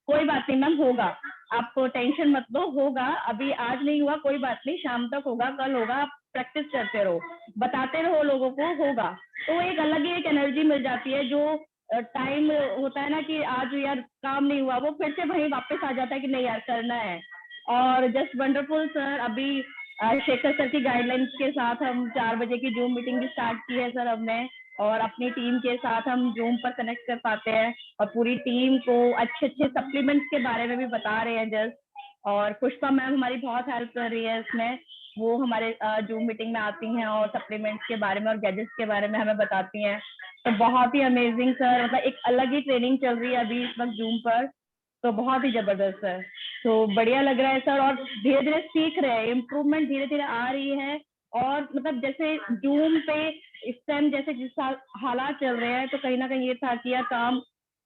कोई बात नहीं मैम, होगा, आपको टेंशन मत लो, होगा, अभी आज नहीं हुआ कोई बात नहीं, शाम तक होगा, कल होगा, आप प्रैक्टिस करते रहो, बताते रहो लोगों को, होगा। तो एक अलग ही एक एनर्जी मिल जाती है। जो टाइम होता है ना कि आज यार काम नहीं हुआ, वो फिर से वहीं वापस आ जाता है कि नहीं यार करना है। और जस्ट वंडरफुल सर, अभी शेखर सर की गाइडलाइंस के साथ हम 4 बजे की जूम मीटिंग भी स्टार्ट की है सर हमने, और अपनी टीम के साथ हम जूम पर कनेक्ट कर पाते हैं और पूरी टीम को अच्छे अच्छे सप्लीमेंट्स के बारे में भी बता रहे हैं जस्ट। और पुष्पा मैम हमारी बहुत हेल्प कर रही है इसमें, वो हमारे जूम मीटिंग में आती हैं और सप्लीमेंट्स के बारे में और गैजेट्स के बारे में हमें बताती हैं। तो बहुत ही अमेजिंग सर, मतलब एक अलग ही ट्रेनिंग चल रही है अभी इस वक्त जूम पर, तो बहुत ही जबरदस्त है। तो बढ़िया लग रहा है सर, और धीरे धीरे सीख रहे हैं, इम्प्रूवमेंट धीरे धीरे आ रही है। और मतलब जैसे जूम पे इस टाइम जैसे जिस हालात चल रहे हैं, तो कहीं ना कहीं ये था कि यार काम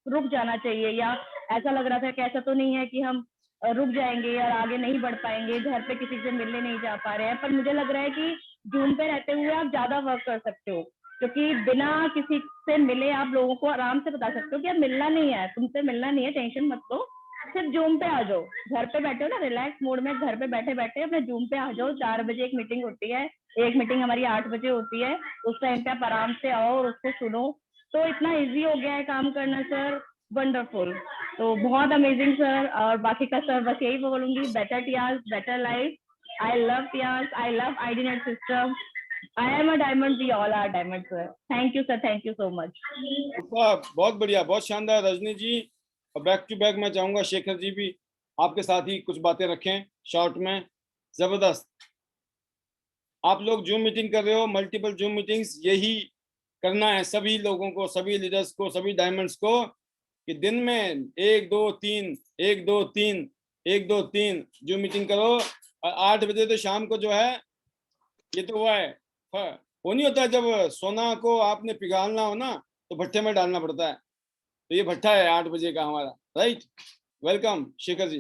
रुक जाना चाहिए, या ऐसा लग रहा था कि ऐसा तो नहीं है कि हम रुक जाएंगे और आगे नहीं बढ़ पाएंगे, घर पे किसी से मिलने नहीं जा पा रहे हैं। पर मुझे लग रहा है कि जूम पे रहते हुए आप ज्यादा वर्क कर सकते हो, क्योंकि बिना किसी से मिले आप लोगों को आराम से बता सकते हो कि अब मिलना नहीं है, तुमसे मिलना नहीं है, टेंशन मत लो, सिर्फ जूम पे आ जाओ। घर पे बैठे हो ना, रिलैक्स मोड में घर पे बैठे बैठे अपने जूम पे आ जाओ। 4 बजे एक मीटिंग होती है, एक मीटिंग हमारी 8 बजे होती है, उस टाइम पे आप आराम से आओ और उसको सुनो। तो इतना इजी हो गया है काम करना सर, वंडरफुल। तो बहुत अमेजिंग सर। और बाकी का सर बस यही बोलूंगी, better Tians better life. I love Tians, I love ID net system, I am a diamond, we all are diamond sir. Thank you sir, thank you so much. बहुत बढ़िया, बहुत शानदार रजनी जी। और बैक टू बैक मैं चाहूंगा शेखर जी भी आपके साथ ही कुछ बातें रखें शॉर्ट में। जबरदस्त, आप लोग जूम मीटिंग कर रहे हो, मल्टीपल जूम मीटिंग्स, यही करना है सभी लोगों को, सभी लीडर्स को, सभी डायमंड्स को, कि दिन में 1 2 3 1 2 3 1 2 3 जूम मीटिंग करो। और 8 बजे तो शाम को जो है, ये तो हुआ है, वो नहीं होता जब सोना को आपने पिघालना हो ना तो भट्टे में डालना पड़ता है, तो ये भट्टा है 8 बजे का हमारा, right. Welcome Shekhar ji.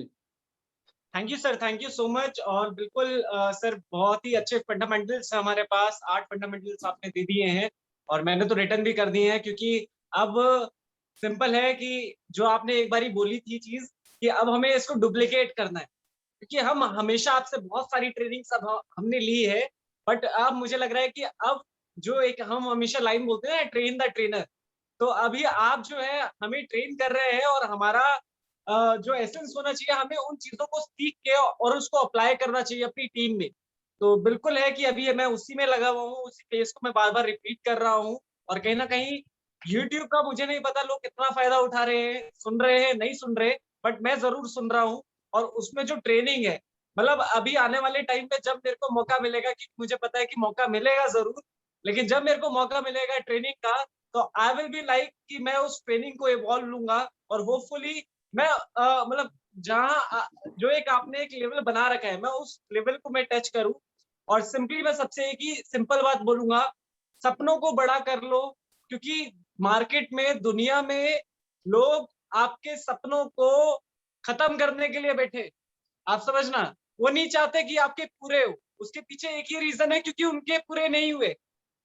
Thank you sir, thank you so much. और बिल्कुल सर, बहुत ही अच्छे फंडामेंटल्स हमारे पास, 8 फंडामेंटल्स आपने दे दिए हैं और मैंने तो रिटर्न भी कर दिए हैं, क्योंकि अब सिंपल है कि जो आपने एक बारी बोली थी चीज कि अब हमें इसको डुप्लीकेट करना है, क्योंकि हम हमेशा आपसे बहुत सारी ट्रेनिंग सब हमने ली है, बट अब मुझे लग रहा है कि अब जो एक हम हमेशा लाइन बोलते हैं, ट्रेन द ट्रेनर, तो अभी आप जो है हमें ट्रेन कर रहे हैं और हमारा जो एसेंस होना चाहिए, हमें उन चीजों को सीख के और उसको अप्लाई करना चाहिए अपनी टीम में। तो बिल्कुल है कि अभी मैं उसी में लगा हुआ हूँ, उसी पेज को मैं बार बार रिपीट कर रहा हूँ। और कहीं ना कहीं यूट्यूब का मुझे नहीं पता लोग कितना फायदा उठा रहे हैं, सुन रहे हैं नहीं सुन रहे, बट मैं जरूर सुन रहा हूँ। और उसमें जो ट्रेनिंग है, मतलब अभी आने वाले टाइम पे जब मेरे को मौका मिलेगा, क्योंकि मुझे पता है कि मौका मिलेगा जरूर, लेकिन जब मेरे को मौका मिलेगा ट्रेनिंग का, तो आई विल बी लाइक कि मैं उस ट्रेनिंग को इवॉल्व लूंगा और होपफुली मैं मतलब जहाँ जो एक आपने एक लेवल बना रखा है, मैं उस लेवल को मैं टच करूं। और सिंपली मैं सबसे एक ही सिंपल बात बोलूंगा, सपनों को बड़ा कर लो, क्योंकि मार्केट में, दुनिया में लोग आपके सपनों को खत्म करने के लिए बैठे। आप समझना, वो नहीं चाहते कि आपके पूरे हो, उसके पीछे एक ही रीजन है, क्योंकि उनके पूरे नहीं हुए।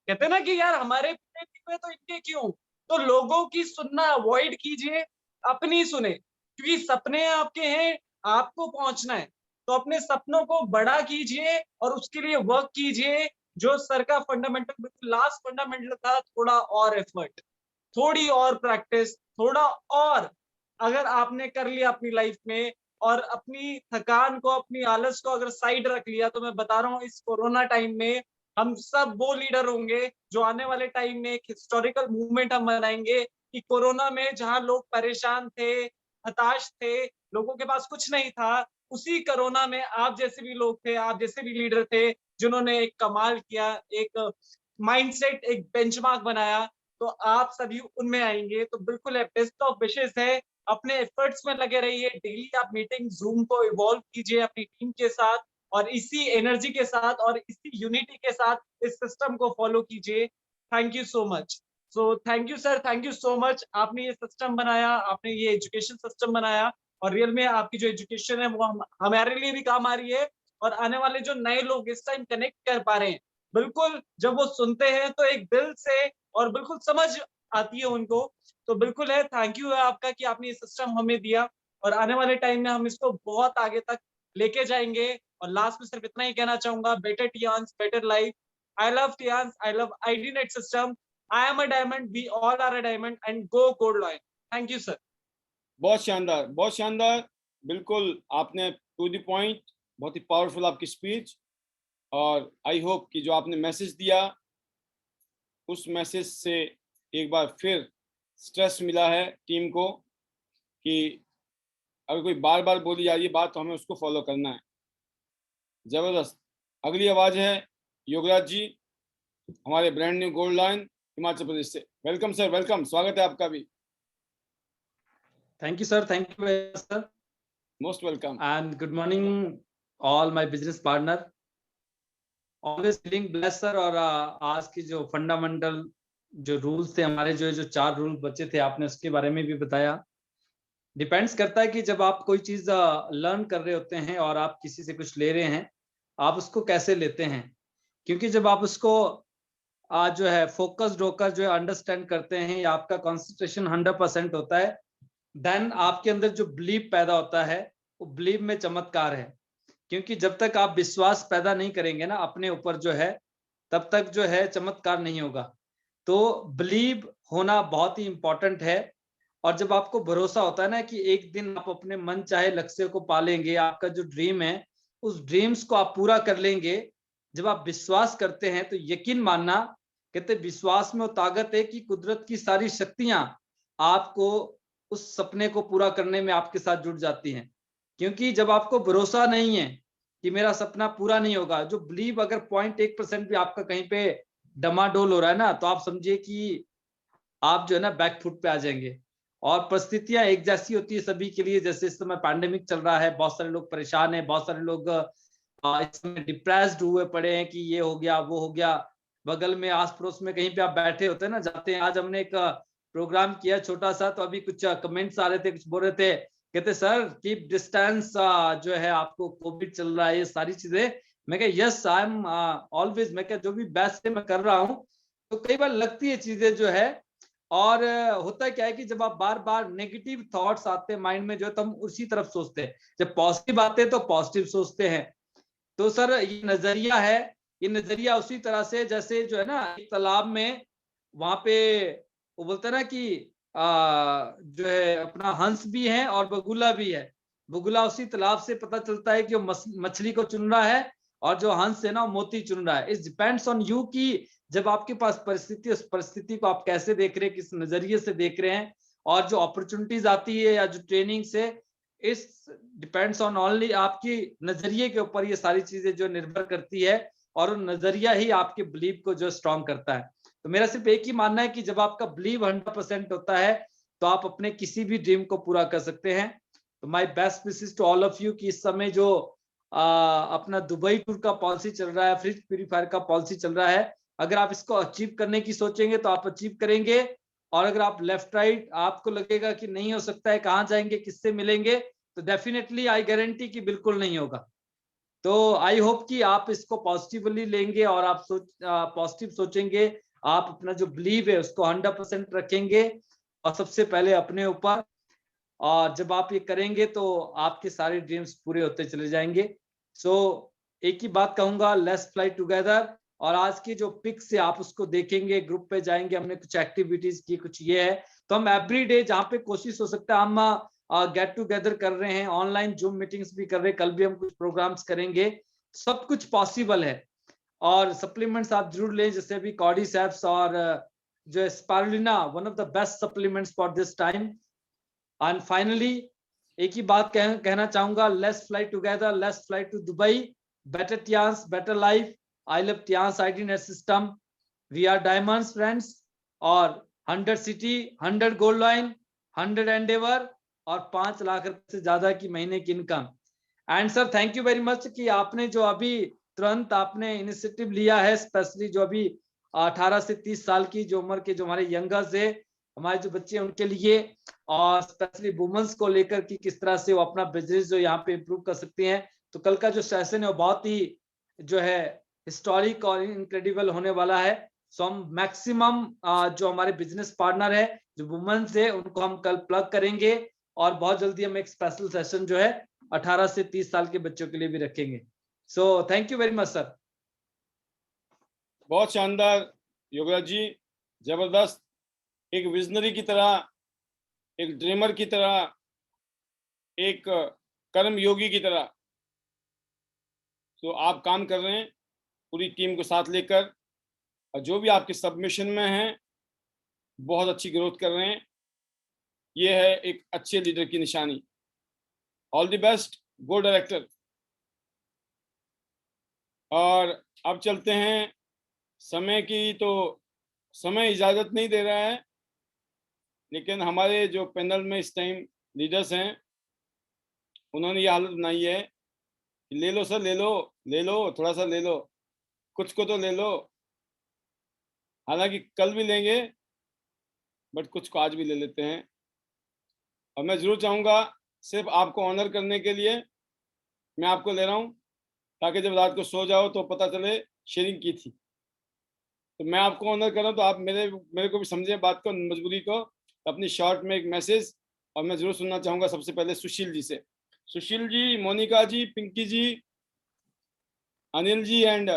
कहते ना कि यार हमारे पूरे नहीं हुए तो इनके क्यों। तो लोगों की सुनना अवॉइड कीजिए, अपनी सुने, क्योंकि सपने आपके हैं, आपको पहुंचना है। तो अपने सपनों को बड़ा कीजिए और उसके लिए वर्क कीजिए। जो सर का फंडामेंटल, बिल्कुल लास्ट फंडामेंटल था, थोड़ा और एफर्ट, थोड़ी और प्रैक्टिस, थोड़ा और अगर आपने कर लिया अपनी लाइफ में, और अपनी थकान को, अपनी आलस को अगर साइड रख लिया, तो मैं बता रहा हूँ इस कोरोना टाइम में हम सब वो लीडर होंगे जो आने वाले टाइम में एक हिस्टोरिकल मूवमेंट हम बनाएंगे। कि कोरोना में जहां लोग परेशान थे, हताश थे, लोगों के पास कुछ नहीं था, उसी कोरोना में आप जैसे भी लोग थे, आप जैसे भी लीडर थे, जिन्होंने एक कमाल किया, एक माइंडसेट, एक बेंचमार्क बनाया। तो आप सभी उनमें आएंगे। तो बिल्कुल बेस्ट ऑफ विशेष है, अपने एफर्ट्स में लगे रहिए, डेली आप मीटिंग जूम को इवॉल्व कीजिए अपनी टीम के साथ, और इसी एनर्जी के साथ और इसी यूनिटी के साथ इस सिस्टम को फॉलो कीजिए। Thank you so much. So thank you sir, thank you so much. आपने ये सिस्टम बनाया, आपने ये एजुकेशन सिस्टम बनाया, और रियल में आपकी जो एजुकेशन है वो हमारे लिए भी काम आ रही है, और आने वाले जो नए लोग इस टाइम कनेक्ट कर पा रहे हैं, बिल्कुल जब वो सुनते हैं तो एक दिल से और बिल्कुल समझ आती है उनको। तो बिल्कुल है, थैंक यू है आपका कि आपने ये सिस्टम हमें दिया, और आने वाले टाइम में हम इसको बहुत आगे तक लेके जाएंगे। और लास्ट में सिर्फ इतना ही कहना चाहूंगा, better Tians better life. I love Tians, I love ID net system. I am a diamond, we all are a diamond, and go gold lion. Thank you sir. बहुत शानदार, बहुत शानदार। बिल्कुल आपने टू द पॉइंट, बहुत ही पावरफुल आपकी speech. और I hope कि जो आपने मैसेज दिया उस मैसेज से एक बार फिर स्ट्रेस मिला है टीम को कि अगर कोई बार बार बोली जा रही है बात तो हमें उसको फॉलो करना है। जबरदस्त। अगली आवाज है योगराज जी, हमारे brand new gold lion Himachal Pradesh से। वेलकम सर, वेलकम, स्वागत है आपका भी। Thank you, sir. Thank you, sir. Most welcome. And good morning, all my business partner. Always feeling blessed, sir. और आज की जो फंडामेंटल जो रूल्स थे हमारे, जो 4 रूल बचे थे, आपने उसके बारे में भी बताया। डिपेंड्स करता है कि जब आप कोई चीज लर्न कर रहे होते हैं और आप किसी से कुछ ले रहे हैं, आप उसको कैसे लेते हैं। क्योंकि जब आप उसको जो है फोकस्ड होकर जो है अंडरस्टैंड करते हैं, या आपका कॉन्सेंट्रेशन 100% होता है, देन आपके अंदर जो बिलीव पैदा होता है, वो बिलीव में चमत्कार है। क्योंकि जब तक आप विश्वास पैदा नहीं करेंगे ना अपने ऊपर जो है, तब तक जो है चमत्कार नहीं होगा। तो बिलीव होना बहुत ही इंपॉर्टेंट है। और जब आपको भरोसा होता है ना कि एक दिन आप अपने मन चाहे लक्ष्य को पालेंगे, आपका जो ड्रीम है उस ड्रीम्स को आप पूरा कर लेंगे, जब आप विश्वास करते हैं तो यकीन मानना, कहते विश्वास में वो ताकत है कि कुदरत की सारी शक्तियां आपको उस सपने को पूरा करने में आपके साथ जुड़ जाती हैं। क्योंकि जब आपको भरोसा नहीं है कि मेरा सपना पूरा नहीं होगा, जो बिलीव अगर 0.1% भी आपका कहीं पे डमाडोल हो रहा है ना, तो आप समझिए कि आप जो है ना बैकफुट पे आ जाएंगे। और परिस्थितियां एक जैसी होती है सभी के लिए। जैसे इस समय पैंडेमिक चल रहा है, बहुत सारे लोग परेशान हैं, बहुत सारे लोग इस समय डिप्रेस्ड हुए पड़े हैं कि ये हो गया वो हो गया। बगल में आस पड़ोस में कहीं पे आप बैठे होते हैं ना, जाते हैं। आज हमने एक प्रोग्राम किया छोटा सा, तो अभी कुछ कमेंट्स आ रहे थे, कुछ बोल रहे थे, कहते सर कीप डिस्टेंस, जो है आपको कोविड चल रहा है, ये सारी चीजें। मैं कहा यस आई एम ऑलवेज, मैं कहा जो भी बेस्ट है मैं कर रहा हूँ। तो कई बार लगती है चीजें जो है, और होता क्या है कि जब आप बार बार नेगेटिव थॉट्स आते हैं माइंड में, जो है तो हम उसी तरफ सोचते हैं। जब पॉजिटिव आते हैं तो पॉजिटिव सोचते हैं। तो सर ये नजरिया है, ये नजरिया उसी तरह से जैसे जो है ना एक तालाब में, वहां पे वो बोलते हैं ना कि जो है अपना हंस भी है और बगुला भी है। बगुला उसी तालाब से पता चलता है कि वो मछली को चुन रहा है, और जो हंस है ना वो मोती चुन रहा है। इट डिपेंड्स ऑन यू कि जब आपके पास परिस्थिति, उस परिस्थिति को आप कैसे देख रहे हैं, किस नजरिए से देख रहे हैं। और जो अपॉर्चुनिटीज आती है या जो ट्रेनिंग से, इस डिपेंड्स ऑन ओनली आपकी नजरिए के ऊपर ये सारी चीजें जो निर्भर करती है, और नजरिया ही आपके बिलीव को जो स्ट्रॉन्ग करता है। तो मेरा सिर्फ एक ही मानना है कि जब आपका बिलीव 100% होता है तो आप अपने किसी भी ड्रीम को पूरा कर सकते हैं। तो my best wishes to all of you कि इस समय जो अपना दुबई टूर का पॉलिसी चल रहा है, फ्रिज प्यूरीफायर का पॉलिसी चल रहा है, अगर आप इसको अचीव करने की सोचेंगे तो आप अचीव करेंगे। और अगर आप लेफ्ट राइट आपको लगेगा कि नहीं हो सकता है, कहाँ जाएंगे, किससे मिलेंगे, तो डेफिनेटली आई गारंटी कि बिल्कुल नहीं होगा। तो आई होप कि आप इसको पॉजिटिवली लेंगे और आप पॉजिटिव सोचेंगे, आप अपना जो बिलीव है उसको 100% रखेंगे, और सबसे पहले अपने ऊपर। और जब आप ये करेंगे तो आपके सारे ड्रीम्स पूरे होते चले जाएंगे। सो एक ही बात कहूंगा, लेट्स फ्लाई टुगेदर। और आज की जो पिक्स है आप उसको देखेंगे, ग्रुप पे जाएंगे, हमने कुछ एक्टिविटीज की, कुछ ये है। तो हम एवरी डे जहाँ पे कोशिश हो सकता है हम गेट टुगेदर कर रहे हैं, ऑनलाइन जूम मीटिंग्स भी कर रहे हैं, कल भी हम कुछ प्रोग्राम्स करेंगे। सब कुछ पॉसिबल है। और सप्लीमेंट्स आप जरूर लें, जैसे अभी कॉर्डिसेप्स और जो spirulina, one of the best supplements for this time. And finally एक ही बात कहना चाहूंगा, let's fly together, let's fly to Dubai, better Tians better life. I love Tians ID Net System. We are diamonds friends, और 100 city, 100 gold line, 100 Endeavour और 5 लाख रुपए से ज्यादा की महीने की income. And sir thank you very much कि आपने जो अभी तुरंत आपने इनिशिएटिव लिया है, स्पेशली जो अभी 18 से 30 साल की जो उम्र के जो हमारे यंगर्स है, हमारे जो बच्चे हैं उनके लिए, और स्पेशली वुमेन्स को लेकर कि किस तरह से वो अपना बिजनेस जो यहाँ पे इम्प्रूव कर सकते हैं। तो कल का जो सेशन है वो बहुत ही जो है हिस्टोरिक और इनक्रेडिबल होने वाला है। सो हम मैक्सिमम जो हमारे बिजनेस पार्टनर है, जो वुमेन्स है, उनको हम कल प्लग करेंगे और बहुत जल्दी हम एक स्पेशल सेशन जो है 18 से 30 साल के बच्चों के लिए भी रखेंगे। So thank you very much sir. बहुत शानदार योगराज जी, जबरदस्त। एक विजनरी की तरह, एक ड्रीमर की तरह, एक कर्म योगी की तरह तो आप काम कर रहे हैं पूरी टीम को साथ लेकर, और जो भी आपके सबमिशन में हैं बहुत अच्छी ग्रोथ कर रहे हैं। ये है एक अच्छे लीडर की निशानी। All the best, go director. और अब चलते हैं, समय की तो समय इजाजत नहीं दे रहा है, लेकिन हमारे जो पैनल में इस टाइम लीडर्स हैं उन्होंने ये हालत बनाई है कि ले लो सर, ले लो, ले लो, थोड़ा सा ले लो, कुछ को तो ले लो। हालांकि कल भी लेंगे, बट कुछ को आज भी ले लेते हैं। और मैं जरूर चाहूँगा, सिर्फ आपको ऑनर करने के लिए मैं आपको ले रहा हूँ, ताकि जब रात को सो जाओ तो पता चले शेयरिंग की थी। तो मैं आपको ऑनर कर रहा हूँ, तो आप मेरे को भी समझें बात को, मजबूरी को। अपनी शॉर्ट में एक मैसेज, और मैं जरूर सुनना चाहूँगा सबसे पहले सुशील जी से। Sushil ji, Monika ji, Pinki ji, Anil ji and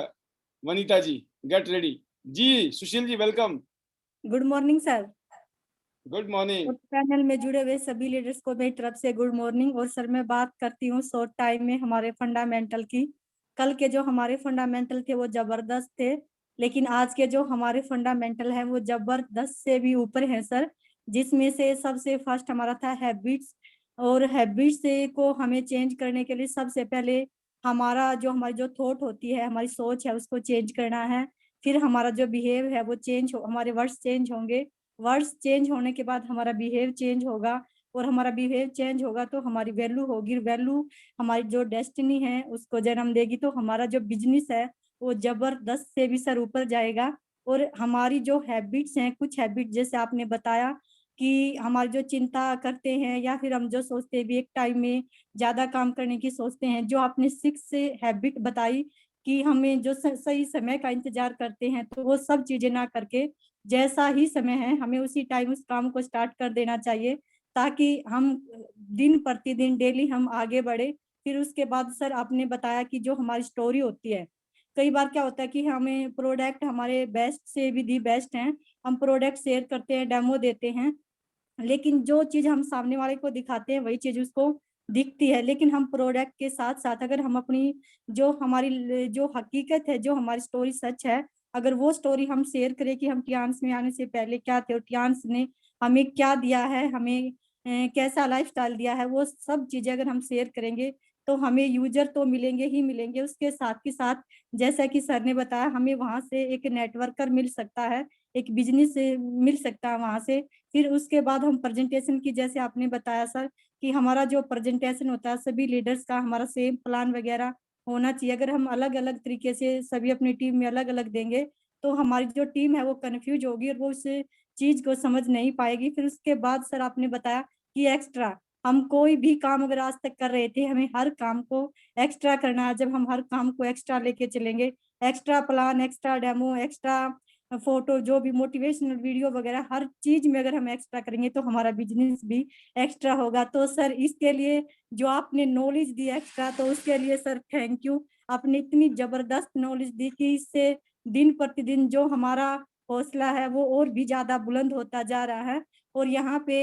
Vanita ji, get ready. जी Sushil ji, welcome. Good morning sir. Good morning. और पैनल में जुड़े हुए सभी लीडर्स को मेरी तरफ से गुड मॉर्निंग। और सर मैं बात करती हूँ शॉर्ट टाइम में हमारे फंडामेंटल की। कल के जो हमारे फंडामेंटल थे वो जबरदस्त थे, लेकिन आज के जो हमारे फंडामेंटल है वो जबरदस्त से भी ऊपर है सर। जिसमें से सबसे फर्स्ट हमारा था हैबिट्स, और हैबिट्स को हमें चेंज करने के लिए सबसे पहले हमारी जो थॉट होती है, हमारी सोच है, उसको चेंज करना है। फिर हमारा जो बिहेव है वो हमारे वर्ड्स चेंज होंगे। वर्ड्स चेंज होने के बाद हमारा बिहेव चेंज होगा, और हमारा बिहेव चेंज होगा तो हमारी वैल्यू होगी। वैल्यू हमारी जो डेस्टिनी है उसको जन्म देगी। तो हमारा जो बिजनेस है वो जबरदस्त से भी सर ऊपर जाएगा। और हमारी जो हैबिट्स हैं, कुछ हैबिट जैसे आपने बताया कि हमारी जो चिंता करते हैं या फिर हम जो सोचते हैं भी एक टाइम में ज्यादा काम करने की सोचते हैं, जो आपने 6 हैबिट बताई कि हमें जो सही समय का इंतजार करते हैं, तो वो सब चीजें ना करके जैसा ही समय है हमें उसी टाइम उस काम को स्टार्ट कर देना चाहिए, ताकि हम दिन प्रतिदिन डेली हम आगे बढ़े। फिर उसके बाद सर आपने बताया कि जो हमारी स्टोरी होती है, कई बार क्या होता है कि हमें प्रोडक्ट हमारे बेस्ट से भी दी बेस्ट हैं, हम प्रोडक्ट शेयर करते हैं, डेमो देते हैं, लेकिन जो चीज हम सामने वाले को दिखाते हैं वही चीज उसको दिखती है। लेकिन हम प्रोडक्ट के साथ साथ अगर हम अपनी जो हमारी जो हकीकत है, जो हमारी स्टोरी सच है, अगर वो स्टोरी हम शेयर करें कि हम टियांस में आने से पहले क्या थे और टियांस ने हमें क्या दिया है, हमें कैसा लाइफस्टाइल दिया है, वो सब चीजें अगर हम शेयर करेंगे तो हमें यूजर तो मिलेंगे ही मिलेंगे। उसके साथ के साथ जैसा कि सर ने बताया, हमें वहां से एक नेटवर्कर मिल सकता है, एक बिजनेस मिल सकता है वहां से। फिर उसके बाद हम प्रेजेंटेशन की, जैसे आपने बताया सर कि हमारा जो प्रेजेंटेशन होता है सभी लीडर्स का हमारा सेम प्लान वगैरह होना चाहिए। अगर हम अलग अलग तरीके से सभी अपनी टीम में अलग अलग देंगे तो हमारी जो टीम है वो कंफ्यूज होगी और वो उस चीज को समझ नहीं पाएगी। फिर उसके बाद सर आपने बताया कि एक्स्ट्रा हम कोई भी काम अगर आज तक कर रहे थे, हमें हर काम को एक्स्ट्रा करना है। जब हम हर काम को एक्स्ट्रा लेके चलेंगे, extra plan, extra demo, extra photo, जो भी मोटिवेशनल वीडियो वगैरह, हर चीज में अगर हम एक्स्ट्रा करेंगे तो हमारा बिजनेस भी एक्स्ट्रा होगा। तो सर इसके लिए जो आपने नॉलेज दी एक्स्ट्रा, तो उसके लिए सर थैंक यू। आपने इतनी जबरदस्त नॉलेज दी कि इससे दिन प्रतिदिन जो हमारा हौसला है वो और भी ज्यादा बुलंद होता जा रहा है। और यहाँ पे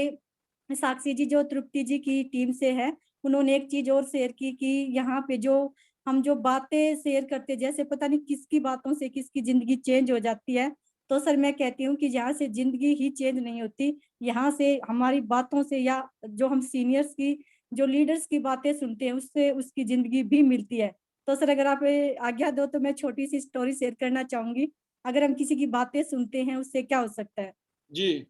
साक्षी जी जो तृप्ति जी की टीम से है, उन्होंने एक चीज और शेयर की कि यहाँ पे जो हम जो बातें शेयर करते, जैसे पता नहीं किसकी बातों से किसकी जिंदगी चेंज हो जाती है। तो सर मैं कहती हूँ कि यहाँ से जिंदगी ही चेंज नहीं होती, यहाँ से हमारी बातों से या जो हम सीनियर्स की, जो लीडर्स की बातें सुनते हैं उससे उसकी जिंदगी भी मिलती है। तो सर अगर आप आज्ञा दो तो मैं छोटी सी स्टोरी शेयर करना चाहूंगी। अगर हम किसी की बातें सुनते हैं उससे क्या हो सकता है? जी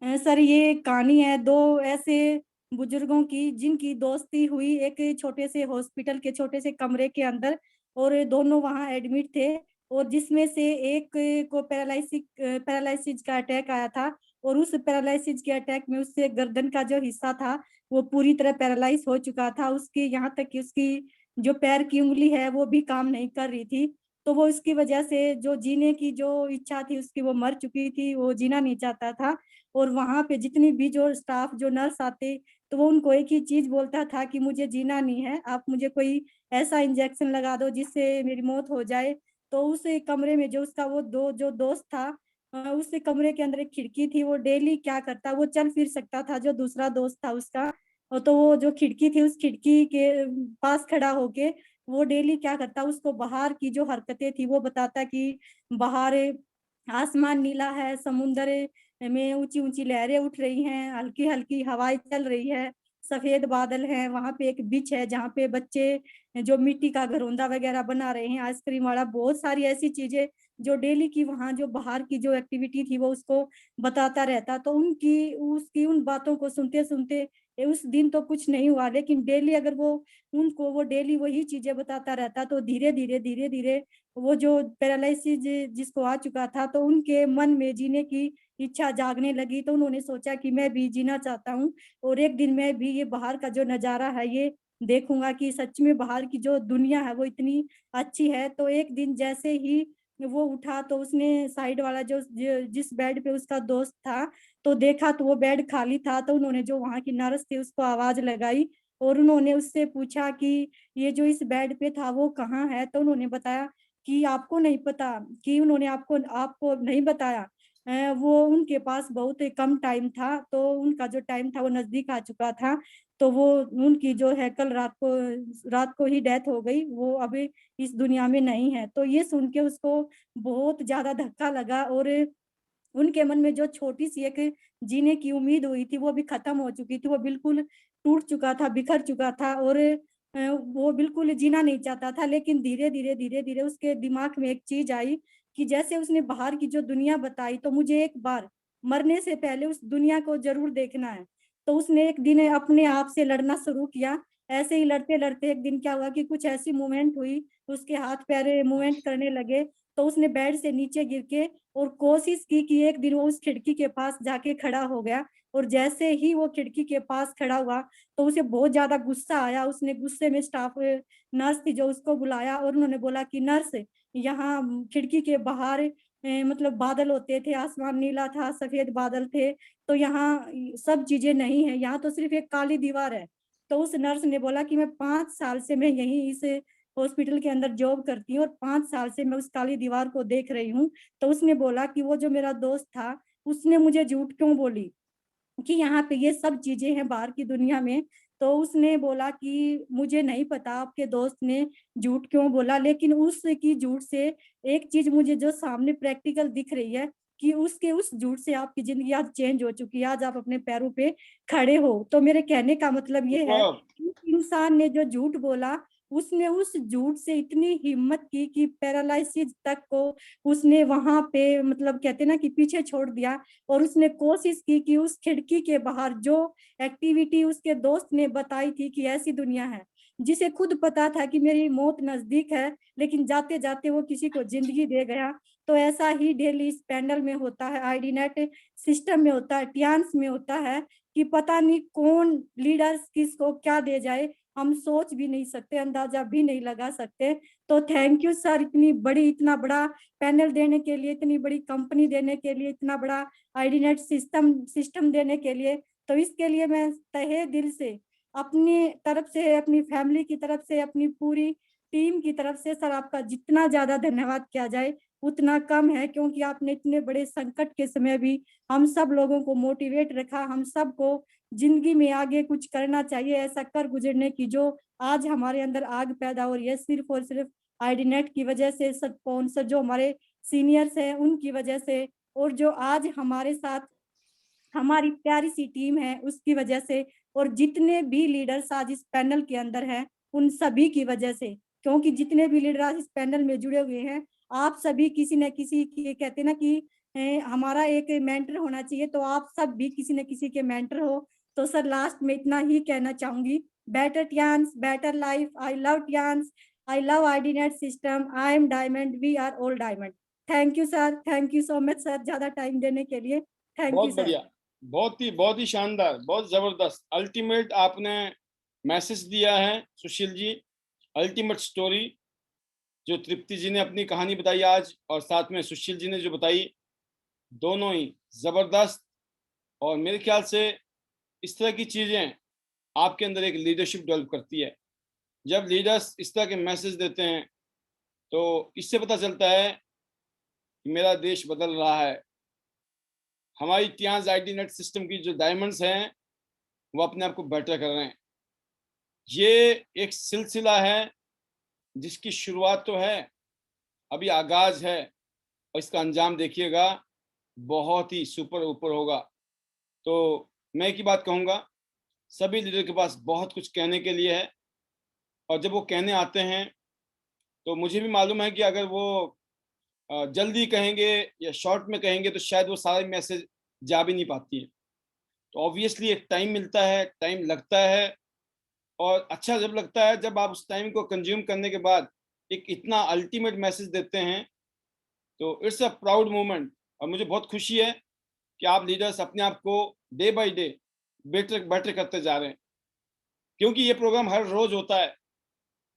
सर ये कहानी है दो ऐसे बुजुर्गों की जिनकी दोस्ती हुई एक छोटे से हॉस्पिटल के छोटे से कमरे के अंदर, और दोनों वहां एडमिट थे, और जिसमें से एक को पैरालिसिस का अटैक आया था, और उस पैरालिसिस के अटैक में उससे गर्दन का जो हिस्सा था वो पूरी तरह पैरालाइज हो चुका था। उसकी यहाँ तक कि उसकी जो पैर की उंगली है वो भी काम नहीं कर रही थी। तो वो इसकी वजह से जो जीने की जो इच्छा थी उसकी, वो मर चुकी थी, वो जीना नहीं चाहता था। और वहां पे जितनी भी जो स्टाफ जो नर्स आते, तो वो उनको एक ही चीज बोलता था कि मुझे जीना नहीं है, आप मुझे कोई ऐसा इंजेक्शन लगा दो जिससे मेरी मौत हो जाए। तो उस कमरे में जो उसका वो जो दोस्त था, उस कमरे के अंदर एक खिड़की थी, वो डेली क्या करता, वो चल फिर सकता था जो दूसरा दोस्त था उसका। और तो वो जो खिड़की थी उस खिड़की के पास खड़ा होके वो डेली क्या करता, उसको बाहर की जो हरकतें थी वो बताता कि बाहर आसमान नीला है, समुंदर में ऊंची ऊंची लहरें उठ रही हैं, हल्की हल्की हवाएं चल रही है, सफेद बादल हैं, वहां पे एक बीच है जहाँ पे बच्चे जो मिट्टी का घरौंदा वगैरह बना रहे हैं, आइसक्रीम वाला, बहुत सारी ऐसी चीजें जो डेली की वहाँ जो बाहर की जो एक्टिविटी थी वो उसको बताता रहता। तो उनकी उसकी उन बातों को सुनते सुनते उस दिन तो कुछ नहीं हुआ, लेकिन डेली अगर वो डेली वही चीजें बताता रहता, तो धीरे धीरे धीरे वो जो पैरालिसिस जिसको आ चुका था, तो उनके मन में जीने की इच्छा जागने लगी। तो उन्होंने सोचा कि मैं भी जीना चाहता हूँ, और एक दिन मैं भी ये बाहर का जो नजारा है ये देखूंगा कि सच में बाहर की जो दुनिया है वो इतनी अच्छी है। तो एक दिन जैसे ही वो उठा, तो उसने साइड वाला जिस बेड पे उसका दोस्त था, तो देखा तो वो बेड खाली था। तो उन्होंने जो वहां की नर्स थी उसको आवाज लगाई, और उन्होंने उससे पूछा कि ये जो इस बेड पे था वो कहाँ है। तो उन्होंने बताया कि आपको नहीं पता, कि उन्होंने आपको आपको नहीं बताया, वो उनके पास बहुत ही कम टाइम था, तो उनका जो टाइम था वो नजदीक आ चुका था। तो वो उनकी जो है कल रात को ही डेथ हो गई, वो अभी इस दुनिया में नहीं है। तो ये सुन के उसको बहुत ज्यादा धक्का लगा, और उनके मन में जो छोटी सी एक जीने की उम्मीद हुई थी वो भी खत्म हो चुकी थी, वो बिल्कुल टूट चुका था, बिखर चुका था, और वो बिल्कुल जीना नहीं चाहता था। लेकिन धीरे धीरे उसके दिमाग में एक चीज आई कि जैसे उसने बाहर की जो दुनिया बताई, तो मुझे एक बार मरने से पहले उस दुनिया को जरूर देखना है। तो उसने एक दिन अपने आप से लड़ना शुरू किया। ऐसे ही लड़ते लड़ते एक दिन क्या हुआ कि कुछ ऐसी मूवमेंट हुई, उसके हाथ पैर मूवमेंट करने लगे, तो उसने बेड से नीचे गिर के और कोशिश की कि एक दिन वो उस खिड़की के पास जाके खड़ा हो गया। और जैसे ही वो खिड़की के पास खड़ा हुआ, तो उसे बहुत ज्यादा गुस्सा आया। उसने गुस्से में स्टाफ नर्स थी जो उसको बुलाया, और उन्होंने बोला कि नर्स, यहाँ खिड़की के बाहर मतलब बादल होते थे, आसमान नीला था, सफेद बादल थे, तो यहाँ सब चीजें नहीं है, यहाँ तो सिर्फ एक काली दीवार है। तो उस नर्स ने बोला कि मैं 5 साल से मैं यहीं इस हॉस्पिटल के अंदर जॉब करती हूँ, और 5 साल से मैं उस काली दीवार को देख रही हूँ। तो उसने बोला कि वो जो मेरा दोस्त था उसने मुझे झूठ क्यों बोली कि यहाँ पे ये सब चीजें हैं बाहर की दुनिया में। तो उसने बोला कि मुझे नहीं पता आपके दोस्त ने झूठ क्यों बोला, लेकिन उसकी झूठ से एक चीज मुझे जो सामने प्रैक्टिकल दिख रही है कि उसके उस झूठ से आपकी जिंदगी आज चेंज हो चुकी है, आज आप अपने पैरों पे खड़े हो। तो मेरे कहने का मतलब ये है कि इंसान ने जो झूठ बोला, उसने उस झूठ से इतनी हिम्मत की कि पैरालिसिस तक को उसने वहां पे मतलब कहते ना कि पीछे छोड़ दिया। और उसने कोशिश की कि उस खिड़की के बाहर जो एक्टिविटी उसके दोस्त ने बताई थी कि ऐसी दुनिया है, जिसे खुद पता था कि मेरी मौत नजदीक है, लेकिन जाते जाते वो किसी को जिंदगी दे गया। तो ऐसा ही डेली इस पैनल में होता है, आईडी नेट सिस्टम में होता है, टियान्स में होता है कि पता नहीं कौन लीडर्स किसको क्या दे जाए, हम सोच भी नहीं सकते, अंदाजा भी नहीं लगा सकते। तो थैंक यू सर, इतना बड़ा पैनल देने के लिए, इतनी बड़ी कंपनी देने के लिए, इतना बड़ा आईडी नेट सिस्टम देने के लिए। तो इसके लिए मैं तहे दिल से अपनी तरफ से, अपनी फैमिली की तरफ से, अपनी पूरी टीम की तरफ से सर आपका जितना ज्यादा धन्यवाद किया जाए उतना कम है, क्योंकि आपने इतने बड़े संकट के समय भी हम सब लोगों को मोटिवेट रखा, हम सबको जिंदगी में आगे कुछ करना चाहिए, ऐसा कर गुजरने की जो आज हमारे अंदर आग पैदा हो रही है, सिर्फ और सिर्फ आईडी नेट की वजह से, स्पॉन्सर जो हमारे सीनियर्स हैं उनकी वजह से, और जो आज हमारे साथ हमारी प्यारी सी टीम है उसकी वजह से, और जितने भी लीडर्स आज इस पैनल के अंदर हैं उन सभी की वजह से। क्योंकि जितने भी लीडर आज इस पैनल में जुड़े हुए हैं, आप सभी किसी न किसी की कहते ना कि हमारा एक मेंटर होना चाहिए, तो आप सब भी किसी न किसी के मेंटर हो। तो सर लास्ट में इतना ही कहना चाहूंगी, better Tians, better life, I love Tians, I love ID net system, I am diamond, we are all diamond. Thank you sir, thank you so much sir, ज्यादा टाइम देने के लिए थैंक यू बहुत सर। बढ़िया, बहुत ही शानदार, बहुत जबरदस्त, अल्टीमेट आपने मैसेज दिया है सुशील जी, अल्टीमेट स्टोरी जो तृप्ति जी ने अपनी कहानी बताई आज और साथ में सुशील जी ने जो बताई, दोनों ही जबरदस्त। और मेरे ख्याल से इस तरह की चीजें आपके अंदर एक लीडरशिप डेवलप करती है। जब लीडर्स इस तरह के मैसेज देते हैं तो इससे पता चलता है कि मेरा देश बदल रहा है। हमारी टियान्स आईडीनेट सिस्टम की जो डायमंड्स हैं वो अपने आप को बेटर कर रहे हैं। ये एक सिलसिला है जिसकी शुरुआत तो है, अभी आगाज है, और इसका अंजाम देखिएगा बहुत ही सुपर ऊपर होगा। तो मैं एक ही बात कहूँगा, सभी लीडर के पास बहुत कुछ कहने के लिए है, और जब वो कहने आते हैं तो मुझे भी मालूम है कि अगर वो जल्दी कहेंगे या शॉर्ट में कहेंगे तो शायद वो सारे मैसेज जा भी नहीं पाती है। तो ऑब्वियसली एक टाइम मिलता है, टाइम लगता है, और अच्छा जब लगता है जब आप उस टाइम को कंज्यूम करने के बाद एक इतना अल्टीमेट मैसेज देते हैं, तो इट्स अ प्राउड मोमेंट। और मुझे बहुत खुशी है कि आप लीडर्स अपने आप को डे बाय डे बेटर करते जा रहे हैं, क्योंकि ये प्रोग्राम हर रोज होता है।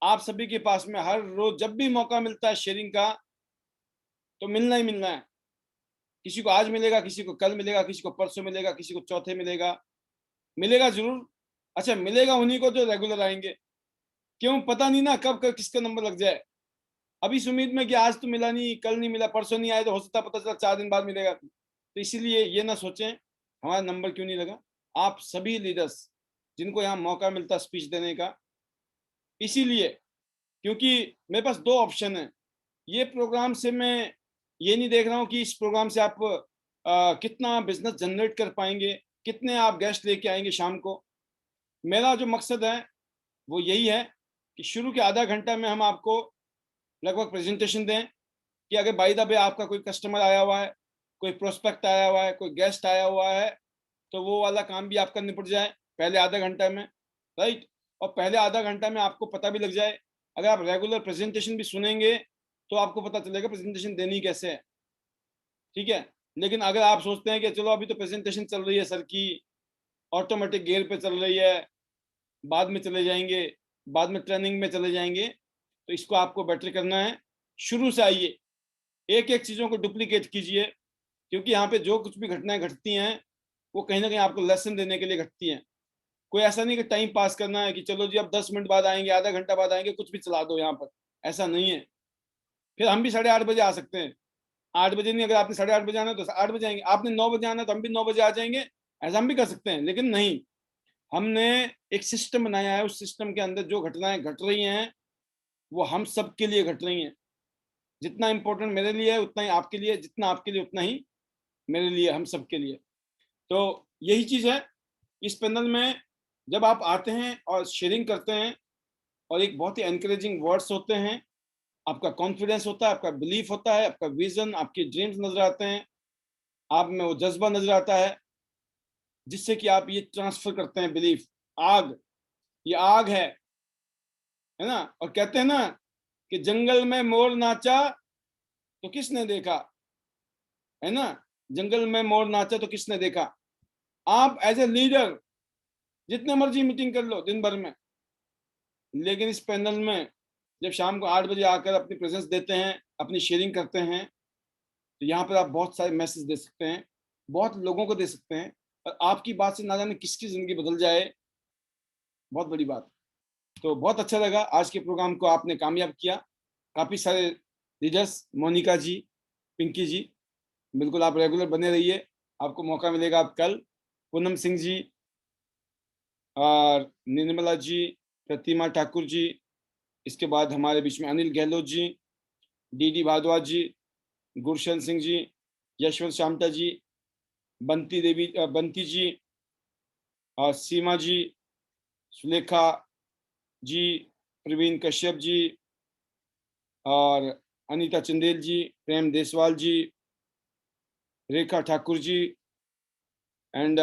आप सभी के पास में हर रोज जब भी मौका मिलता है शेयरिंग का, तो मिलना ही मिलना है। किसी को आज मिलेगा, किसी को कल मिलेगा, किसी को परसों मिलेगा, किसी को चौथे मिलेगा, मिलेगा जरूर। अच्छा, मिलेगा उन्हीं को जो रेगुलर आएंगे, क्यों पता नहीं ना कब किसका नंबर लग जाए। अभी इस उम्मीद में कि आज तो मिला नहीं, कल नहीं मिला, परसों नहीं आए, तो हो सकता पता चला 4 दिन बाद मिलेगा। तो इसीलिए ये ना सोचें हमारा नंबर क्यों नहीं लगा। आप सभी लीडर्स जिनको यहाँ मौका मिलता स्पीच देने का, इसीलिए क्योंकि मेरे पास 2 ऑप्शन है। ये प्रोग्राम से मैं ये नहीं देख रहा हूँ कि इस प्रोग्राम से आप कितना बिजनेस जनरेट कर पाएंगे, कितने आप गेस्ट लेके आएंगे शाम को। मेरा जो मकसद है वो यही है कि शुरू के आधा घंटा में हम आपको लगभग प्रेजेंटेशन दें कि अगर बाय द वे आपका कोई कस्टमर आया हुआ है, कोई प्रोस्पेक्ट आया हुआ है, कोई गेस्ट आया हुआ है, तो वो वाला काम भी आपका निपट जाए पहले आधा घंटा में, राइट। और पहले आधा घंटा में आपको पता भी लग जाए, अगर आप रेगुलर प्रेजेंटेशन भी सुनेंगे तो आपको पता चलेगा प्रेजेंटेशन देनी कैसे है, ठीक है। लेकिन अगर आप सोचते हैं कि चलो अभी तो प्रेजेंटेशन चल रही है सर की, ऑटोमेटिक गियर पे चल रही है, बाद में चले जाएंगे, बाद में ट्रेनिंग में चले जाएंगे, तो इसको आपको बेटर करना है। शुरू से आइए, एक एक चीज़ों को डुप्लीकेट कीजिए, क्योंकि यहाँ पे जो कुछ भी घटनाएं घटती हैं वो कहीं ना कहीं आपको लेसन देने के लिए घटती हैं। कोई ऐसा नहीं कि टाइम पास करना है कि चलो जी अब 10 मिनट बाद आएंगे, आधा घंटा बाद आएंगे, कुछ भी चला दो यहाँ पर, ऐसा नहीं है। फिर हम भी 8:30 बजे आ सकते हैं, 8 बजे नहीं, अगर आपने 8:30 बजे आना है तो 8 बजे आएंगे, आपने 9 बजे आना है तो हम भी 9 बजे आ जाएंगे, ऐसा हम भी कर सकते हैं। लेकिन नहीं, हमने एक सिस्टम बनाया है, उस सिस्टम के अंदर जो घटनाएं घट रही हैं वो हम सब के लिए घट रही हैं। जितना इम्पोर्टेंट मेरे लिए है उतना ही आपके लिए, जितना आपके लिए उतना ही मेरे लिए, हम सब के लिए। तो यही चीज है इस पैनल में, जब आप आते हैं और शेयरिंग करते हैं और एक बहुत ही एनकरेजिंग वर्ड्स होते हैं, आपका कॉन्फिडेंस होता है, आपका बिलीफ होता है, आपका विजन, आपके ड्रीम्स नजर आते हैं, आप में वो जज्बा नजर आता है, जिससे कि आप ये ट्रांसफर करते हैं बिलीफ। आग, ये आग है ना। और कहते हैं ना कि जंगल में मोर नाचा तो किसने देखा, है ना, जंगल में मोर नाचा तो किसने देखा। आप एज ए लीडर जितने मर्जी मीटिंग कर लो दिन भर में, लेकिन इस पैनल में जब शाम को 8 बजे आकर अपनी प्रेजेंस देते हैं, अपनी शेयरिंग करते हैं, तो यहाँ पर आप बहुत सारे मैसेज दे सकते हैं, बहुत लोगों को दे सकते हैं, और आपकी बात से ना जाने किसकी जिंदगी बदल जाए, बहुत बड़ी बात। तो बहुत अच्छा लगा, आज के प्रोग्राम को आपने कामयाब किया। काफी सारे लीडर्स, मोनिका जी, पिंकी जी, बिल्कुल आप रेगुलर बने रहिए, आपको मौका मिलेगा। आप कल पूनम सिंह जी और निर्मला जी, प्रतिमा ठाकुर जी, इसके बाद हमारे बीच में अनिल गहलोत जी, डी भारद्वाज जी, गुरशन सिंह जी, यशवंत शामटा जी, बंती जी, और सीमा जी, सुलेखा जी, प्रवीण कश्यप जी, और अनीता चंदेल जी, प्रेम देसवाल जी, रेखा ठाकुर जी एंड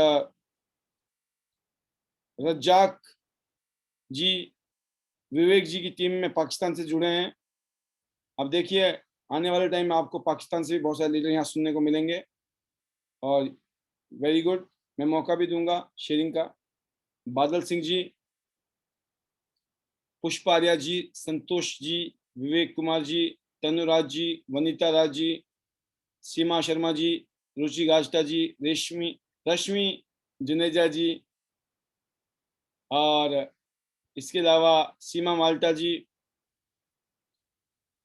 रज्जाक जी, विवेक जी की टीम में पाकिस्तान से जुड़े हैं। अब देखिए आने वाले टाइम में आपको पाकिस्तान से भी बहुत सारे लीडर यहाँ सुनने को मिलेंगे और वेरी गुड। मैं मौका भी दूंगा शेयरिंग का। बादल सिंह जी, पुष्पा आर्या जी, संतोष जी, विवेक कुमार जी, तनुराज जी, वनीता राज जी, सीमा शर्मा जी, रुचि गाजटा जी, रश्मि जुनेजा जी, और इसके अलावा सीमा माल्टा जी।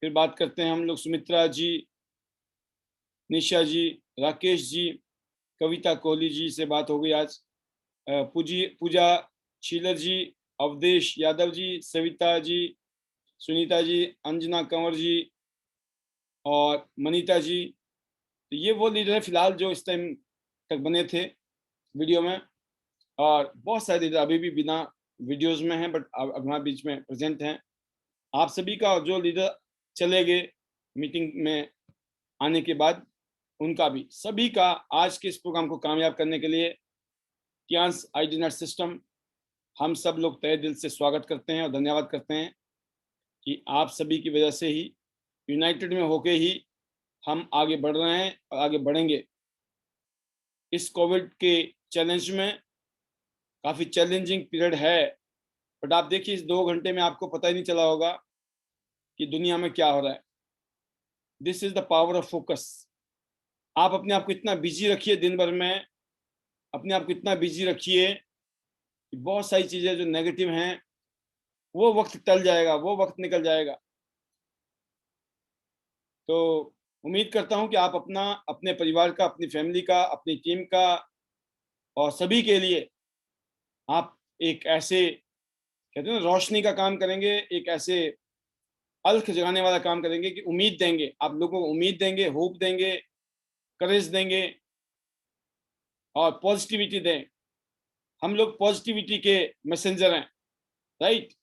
फिर बात करते हैं हम लोग सुमित्रा जी, निशा जी, राकेश जी, कविता कोहली जी से बात हो गई आज, पूजा शीलर जी, अवधेश यादव जी, सविता जी, सुनीता जी, अंजना कंवर जी और मनीता जी। तो ये वो लीडर है फिलहाल जो इस टाइम तक बने थे वीडियो में, और बहुत सारे लीडर अभी भी बिना वीडियोस में हैं बट अब हमारे बीच में प्रेजेंट हैं। आप सभी का जो लीडर चले गए मीटिंग में आने के बाद, उनका भी सभी का आज के इस प्रोग्राम को कामयाब करने के लिए कियांस आईडी नेट सिस्टम हम सब लोग तहे दिल से स्वागत करते हैं और धन्यवाद करते हैं कि आप सभी की वजह से ही, यूनाइटेड में होके ही हम आगे बढ़ रहे हैं और आगे बढ़ेंगे। इस कोविड के चैलेंज में काफ़ी चैलेंजिंग पीरियड है, बट आप देखिए इस 2 घंटे में आपको पता ही नहीं चला होगा कि दुनिया में क्या हो रहा है। This is the power of focus. आप अपने आप को इतना बिजी रखिए दिन भर में, अपने आप को इतना बिजी रखिए कि बहुत सारी चीज़ें जो नेगेटिव हैं वो वक्त टल जाएगा, वो वक्त निकल जाएगा। तो उम्मीद करता हूं कि आप अपने परिवार का, अपनी फैमिली का, अपनी टीम का और सभी के लिए आप एक ऐसे कहते हैं ना रोशनी का काम करेंगे, एक ऐसे अलख जगाने वाला काम करेंगे कि उम्मीद देंगे, आप लोगों को उम्मीद देंगे, होप देंगे, करेज देंगे और पॉजिटिविटी दें। हम लोग पॉजिटिविटी के मैसेंजर हैं, राइट।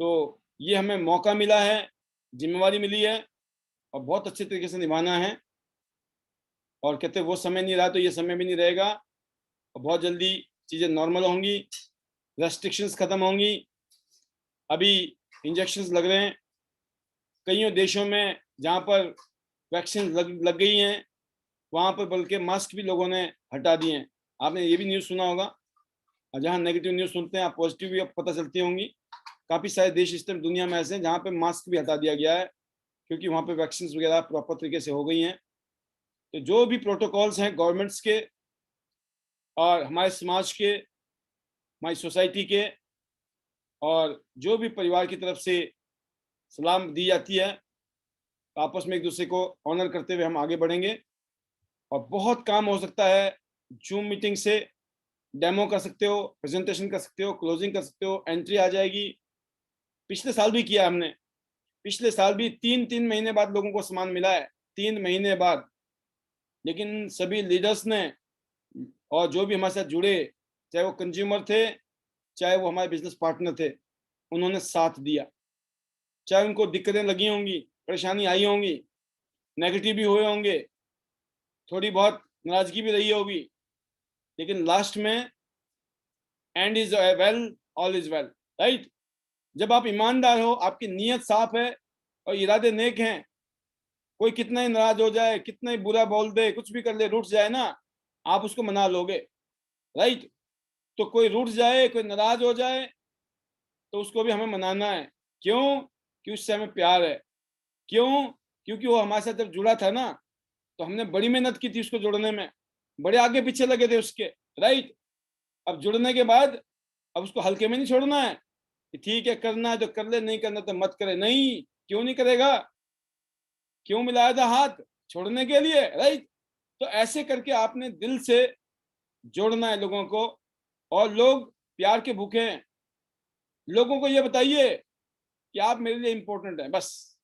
तो ये हमें मौका मिला है, जिम्मेवारी मिली है और बहुत अच्छे तरीके से निभाना है। और कहते वो समय नहीं रहा तो ये समय भी नहीं रहेगा और बहुत जल्दी चीज़ें नॉर्मल होंगी, रेस्ट्रिक्शंस खत्म होंगी। अभी इंजेक्शंस लग रहे हैं कईयों देशों में, जहाँ पर वैक्सीन लग गई हैं वहाँ पर बल्कि मास्क भी लोगों ने हटा दिए हैं। आपने ये भी न्यूज़ सुना होगा, जहाँ नेगेटिव न्यूज़ सुनते हैं आप पॉजिटिव भी पता चलती होंगी। काफ़ी सारे देश इस टाइम दुनिया में ऐसे हैं जहाँ पे मास्क भी हटा दिया गया है क्योंकि वहाँ पे वैक्सीन वगैरह प्रॉपर तरीके से हो गई हैं। तो जो भी प्रोटोकॉल्स हैं गवर्नमेंट्स के और हमारे समाज के, हमारी सोसाइटी के और जो भी परिवार की तरफ से सलाम दी जाती है, तो आपस में एक दूसरे को ऑनर करते हुए हम आगे बढ़ेंगे। और बहुत काम हो सकता है, जूम मीटिंग से डेमो कर सकते हो, प्रेजेंटेशन कर सकते हो, क्लोजिंग कर सकते हो, एंट्री आ जाएगी। पिछले साल भी किया हमने, पिछले साल भी 3 महीने बाद लोगों को सामान मिला है, 3 महीने बाद। लेकिन सभी लीडर्स ने और जो भी हमारे साथ जुड़े, चाहे वो कंज्यूमर थे, चाहे वो हमारे बिजनेस पार्टनर थे, उन्होंने साथ दिया। चाहे उनको दिक्कतें लगी होंगी, परेशानी आई होंगी, नेगेटिव भी हुए होंगे, थोड़ी बहुत नाराजगी भी रही होगी, लेकिन लास्ट में and is well, all is well, right. जब आप ईमानदार हो, आपकी नीयत साफ है और इरादे नेक हैं, कोई कितना ही नाराज हो जाए, कितना ही बुरा बोल दे, कुछ भी कर ले, रूठ जाए ना, आप उसको मना लोगे, राइट। तो कोई रूठ जाए, कोई नाराज हो जाए तो उसको भी हमें मनाना है। क्यों? कि उससे हमें प्यार है। क्यों? क्योंकि वो हमारे साथ जब जुड़ा था ना, तो हमने बड़ी मेहनत की थी उसको जोड़ने में, बड़े आगे पीछे लगे थे उसके, राइट। अब जुड़ने के बाद अब उसको हल्के में नहीं छोड़ना है कि ठीक है करना है तो कर ले, नहीं करना तो मत करे। नहीं, क्यों नहीं करेगा? क्यों मिलाया था हाथ? छोड़ने के लिए, राइट। तो ऐसे करके आपने दिल से जोड़ना है लोगों को, और लोग प्यार के भूखे हैं। लोगों को ये बताइए कि आप मेरे लिए इंपॉर्टेंट हैं, बस।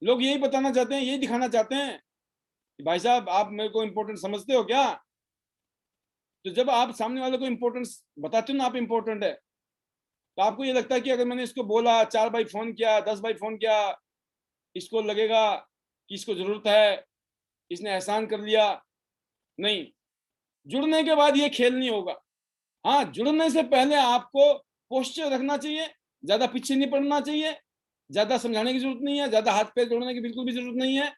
लोग यही बताना चाहते हैं, यही दिखाना चाहते हैं कि भाई साहब आप मेरे को इंपॉर्टेंट समझते हो क्या? तो जब आप सामने वाले को इंपॉर्टेंस बताते हो ना, आप इंपॉर्टेंट है, तो आपको ये लगता है कि अगर मैंने इसको बोला, 4 बार फोन किया, 10 बार फोन किया, इसको लगेगा कि इसको जरूरत है, इसने एहसान कर लिया, नहीं, जुड़ने के बाद ये खेल नहीं होगा। हाँ, जुड़ने से पहले आपको पोस्चर रखना चाहिए, ज्यादा पीछे नहीं पड़ना चाहिए, ज्यादा समझाने की जरूरत नहीं है, ज्यादा हाथ पैर जोड़ने की बिल्कुल भी जरूरत नहीं है।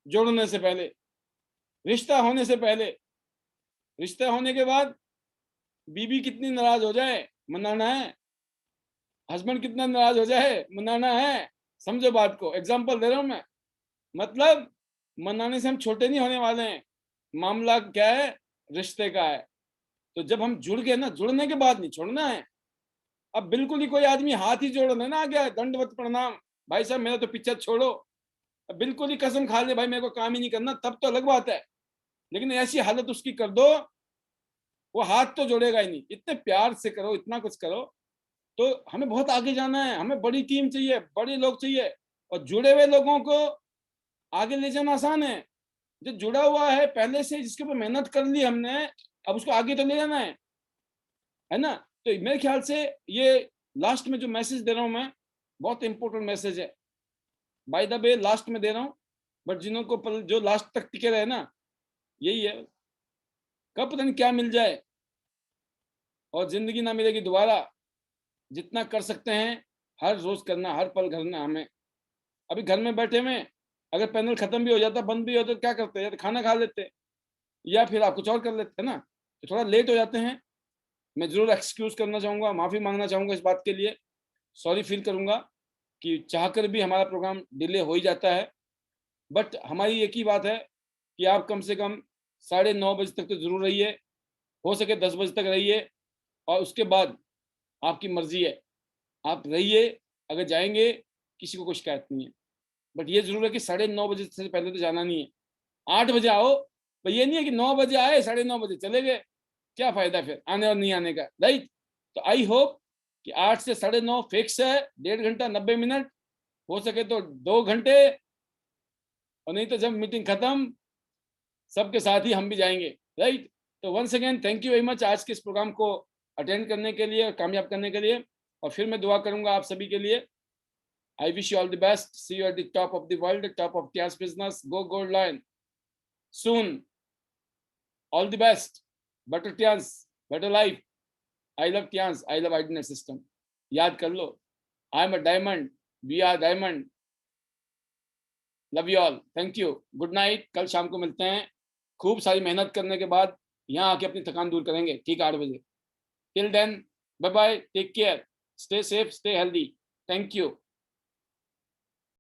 जोड़ने से पहले, रिश्ता होने से पहले, रिश्ता होने के बाद बीबी कितनी नाराज हो जाए मनाना है, हस्बैंड कितना नाराज हो जाए मनाना है। समझो बात को, एग्जांपल दे रहा हूं मैं। मतलब मनाने से हम छोटे नहीं होने वाले हैं, मामला क्या है, रिश्ते का है। तो जब हम जुड़ गए ना, जुड़ने के बाद नहीं छोड़ना है। अब बिल्कुल ही कोई आदमी हाथ ही जोड़ लेना आ गया, दंडवत प्रणाम, भाई साहब मेरा तो पीछा छोड़ो, अब बिल्कुल ही कसम खा ले भाई मेरे को काम ही नहीं करना, तब तो अलग बात है। लेकिन ऐसी हालत उसकी कर दो, वो हाथ तो जोड़ेगा ही नहीं। इतने प्यार से करो, इतना कुछ करो। तो हमें बहुत आगे जाना है, हमें बड़ी टीम चाहिए, बड़े लोग चाहिए। और जुड़े हुए लोगों को आगे ले जाना आसान है। जो जुड़ा हुआ है पहले से, जिसके ऊपर मेहनत कर ली हमने, अब उसको आगे तो ले जाना है ना। तो मेरे ख्याल से ये लास्ट में जो मैसेज दे रहा हूं मैं, बहुत इंपॉर्टेंट मैसेज है। बाय द वे लास्ट में दे रहा हूं, बट जिन्हों को जो लास्ट तक टिके रहे ना, यही है, कब पता नहीं क्या मिल जाए और जिंदगी ना मिलेगी दोबारा। जितना कर सकते हैं हर रोज करना, हर पल करना। हमें अभी घर में बैठे में अगर पैनल खत्म भी हो जाता, बंद भी हो तो क्या करते हैं, या तो खाना खा लेते या फिर आप कुछ और कर लेते हैं ना। तो थोड़ा लेट हो जाते हैं, मैं जरूर एक्सक्यूज करना चाहूंगा, माफी मांगना चाहूंगा इस बात के लिए। सॉरी फील करूंगा कि चाहकर भी हमारा प्रोग्राम डिले हो ही जाता है। बट हमारी एक ही बात है कि आप कम से कम 9:30 बजे तक तो जरूर रहिए, हो सके 10 बजे तक रहिए, और उसके बाद आपकी मर्जी है, आप रहिए। अगर जाएंगे किसी को कोई शिकायत नहीं है, बट ये जरूर है कि 9:30 बजे से पहले तो जाना नहीं है। 8 बजे आओ, पर ये नहीं है कि 9 बजे आए 9:30 बजे चले गए, क्या फायदा फिर आने और नहीं आने का, राइट। तो आई होप कि 8 से 9:30 फिक्स है, 1.5 घंटा 90 मिनट, हो सके तो 2 घंटे, और नहीं तो जब मीटिंग खत्म सबके साथ ही हम भी जाएंगे, राइट। तो once again thank you very much आज के इस प्रोग्राम को अटेंड करने के लिए और कामयाब करने के लिए। और फिर मैं दुआ करूंगा आप सभी के लिए। I wish you all the best. See you at the top of the world, top of Tian's business. Go Gold Lion. Soon. All the best. Better Tian's, better life. I love Tian's. I love Identity System. याद कर लो. I am a diamond. We are diamond. Love you all. Thank you. Good night. कल शाम को मिलते हैं। खूब सारी मेहनत करने के बाद यहाँ आके अपनी थकान दूर करेंगे, ठीक 8 बजे। Till then, bye bye. Take care. Stay safe. Stay healthy. Thank you.